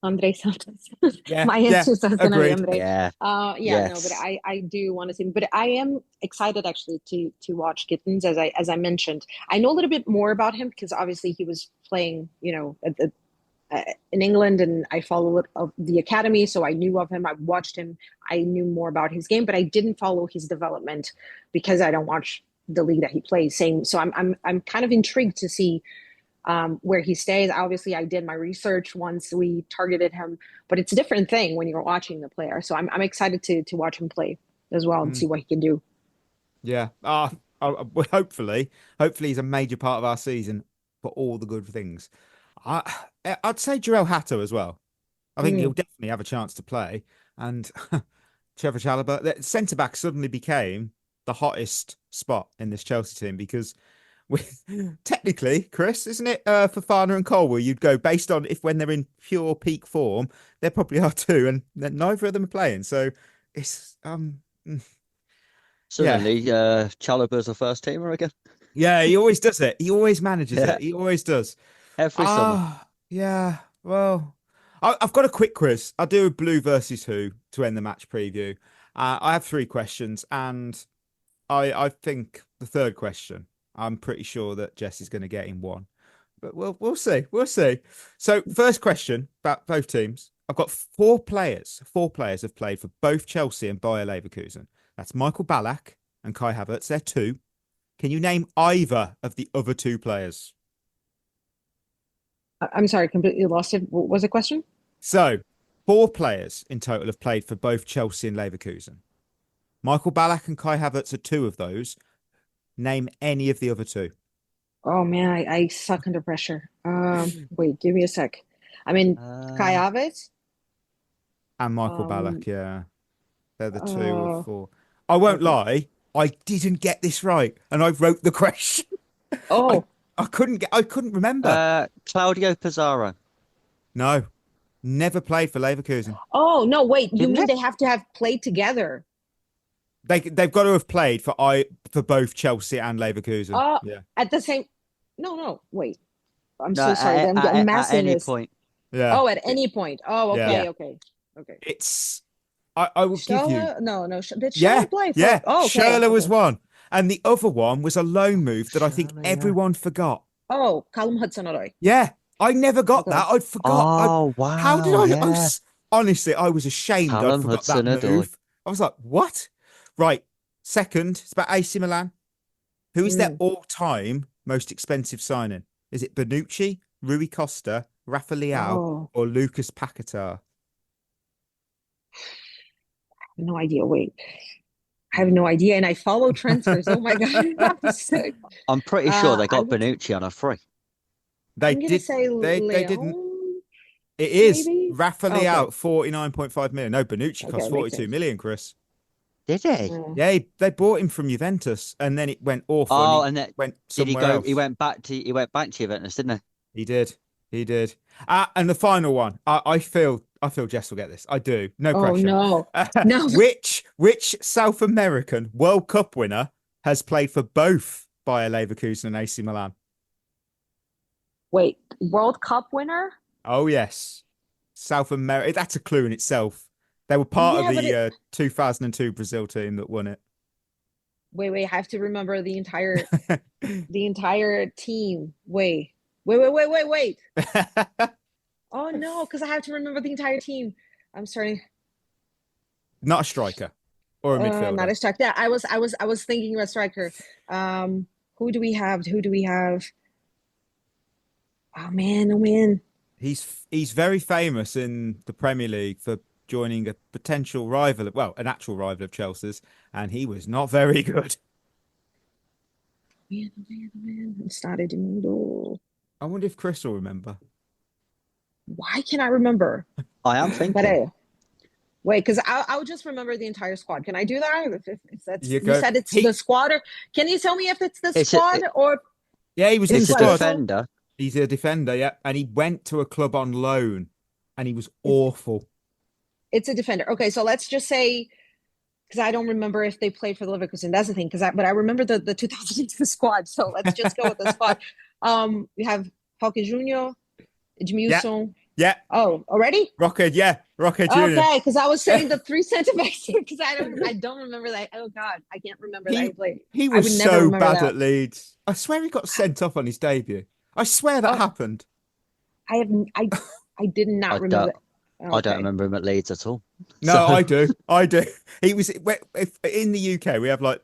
Andre Santos. Yeah, My answer is agreed. Andre. Yeah. No, but I do want to see him. But I am excited actually to watch Gittins, as I mentioned. I know a little bit more about him because obviously he was playing, in England, and I follow it of the academy, so I knew of him. I watched him. I knew more about his game, but I didn't follow his development because I don't watch the league that he plays. So I'm kind of intrigued to see where he stays. Obviously, I did my research once we targeted him, but it's a different thing when you're watching the player. So I'm excited to watch him play as well and see what he can do. Yeah. Hopefully he's a major part of our season for all the good things. I'd say Jorrel Hato as well. I think he'll definitely have a chance to play. And Trevor Chalobah, the centre back suddenly became the hottest spot in this Chelsea team because technically, Chris, isn't it? Fofana and Colwill, you'd go based on when they're in pure peak form, they probably are too, and neither of them are playing. So it's Suddenly, Chalobah's a first teamer again. Yeah, he always does it. He always manages it. He always does. Every summer. Yeah. Well, I've got a quick quiz. I'll do a blue versus who to end the match preview. I have 3 questions, and I think the third question, I'm pretty sure that Jess is going to get in 1. But we'll see. We'll see. So first question about both teams. I've got 4 players. 4 players have played for both Chelsea and Bayer Leverkusen. That's Michael Ballack and Kai Havertz. They're 2. Can you name either of the other 2 players? I'm sorry, completely lost it. What was the question? So 4 players in total have played for both Chelsea and Leverkusen. Michael Ballack and Kai Havertz are 2 of those. Name any of the other 2. Oh man, I suck under pressure. Wait, give me a sec. I mean, Kai Havertz and Michael Ballack. Yeah, they're the 2 of 4. I won't lie. I didn't get this right, and I wrote the question. Oh, I couldn't remember. Claudio Pizarro. No, never played for Leverkusen. Oh no, wait. You mean they have to have played together? They've got to have played for both Chelsea and Leverkusen. Yeah. At the same. No, wait. I'm so sorry. I'm messing at any this. point. Yeah. Oh, at any point. Oh, okay, Yeah. okay. It's. I will give you. No. Did Shevva play? Yeah. Oh, okay, Shevva was okay. one, and the other one was a loan move that I think everyone forgot. Oh, Callum Hudson-Odoi. Yeah, I never got that. I forgot. Oh, wow. How did I? Yeah. Honestly, I was ashamed. Callum I forgot that Hudson-Odoi. move. I was like, what? Right. Second, it's about AC Milan. Who is their all-time most expensive signing? Is it Bonucci, Rui Costa, Rafa Leao, or Lucas Paquetá? No idea. Wait. I have no idea, and I follow transfers. Oh my god! I'm pretty sure they got Bonucci on a free. They did. They didn't. It is maybe? Rafa Leao, 49.5 million. No, Bonucci cost 42 million, Chris. Did he? Yeah, they bought him from Juventus, and then it went awful. Oh, and then went did he somewhere go? else. He went back to Juventus, didn't he? He did. And the final one, I feel Jess will get this. I do. No pressure. Oh no, no. Which South American World Cup winner has played for both Bayer Leverkusen and AC Milan? Wait, World Cup winner? Oh yes, South America. That's a clue in itself. They were part of the 2002 Brazil team that won it. Wait. I have to remember the entire team. Wait. Oh no, because I have to remember the entire team. I'm sorry. Not a striker or a midfielder. Not a striker. Yeah, I was thinking about striker. Who do we have? Oh man. He's very famous in the Premier League for joining a potential rival, well, an actual rival of Chelsea's, and he was not very good. Man. Started to. I wonder if Chris will remember. Why can't I remember? I am thinking. But wait, because I'll just remember the entire squad. Can I do that? If that's, you said it's the squad, or can you tell me if it's the squad or? Yeah, he was in the It's a squad. defender. He's a defender, yeah, and he went to a club on loan, and he was awful. It's a defender. Okay, so let's just say, because I don't remember if they played for the Leverkusen. That's the thing. But I remember the 2002 squad. So let's just go with the squad. We have Falcao Jr., Edmilson. Yeah. Oh, already? Rocket Jr. Okay, because I was saying the 3 center backs because I don't remember that. Oh God, I can't remember that he played. He was so bad at Leeds. I swear he got sent off on his debut. I swear that happened. I did not remember. I don't remember him at Leeds at all. No, so. I do. He was in the UK. We have like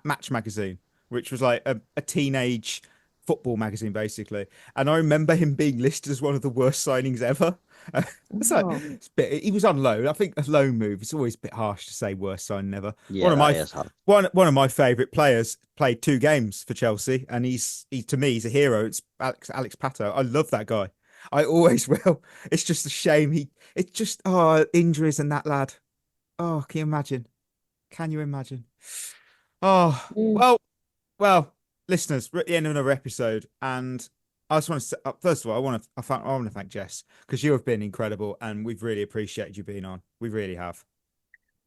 Match magazine, which was like a teenage football magazine basically, and I remember him being listed as one of the worst signings ever. He was on loan. I think a loan move. It's always a bit harsh to say worst signing ever. Yeah, one of my favourite players played 2 games for Chelsea, and he's to me he's a hero. It's Alex Pato. I love that guy. I always will. It's just a shame it's just injuries and that lad. Oh, can you imagine? Oh, well, listeners, we're at the end of another episode, and I just want to say, first of all, I want to thank Jess, because you have been incredible, and we've really appreciated you being on. We really have.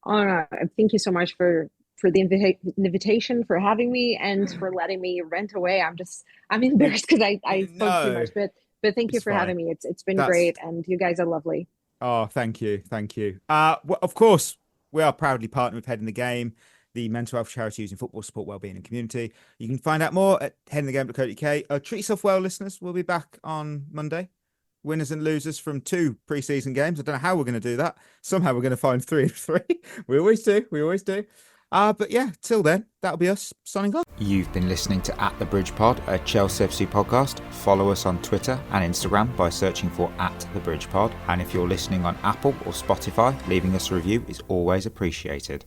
Thank you so much for the invitation, for having me, and for letting me rant away. I'm embarrassed because I spoke too much, but thank you for having me. It's been great, and you guys are lovely. Oh, thank you. Well, of course, we are proudly partnered with Head in the Game, the mental health charity using football support wellbeing and community. You can find out more at headinthegame.co.uk. Treat yourself well, listeners. We'll be back on Monday. Winners and losers from 2 pre-season games. I don't know how we're going to do that. Somehow we're going to find 3 of 3. We always do. But yeah, till then, that'll be us signing off. You've been listening to At the Bridge Pod, a Chelsea FC podcast. Follow us on Twitter and Instagram by searching for At the Bridge Pod. And if you're listening on Apple or Spotify, leaving us a review is always appreciated.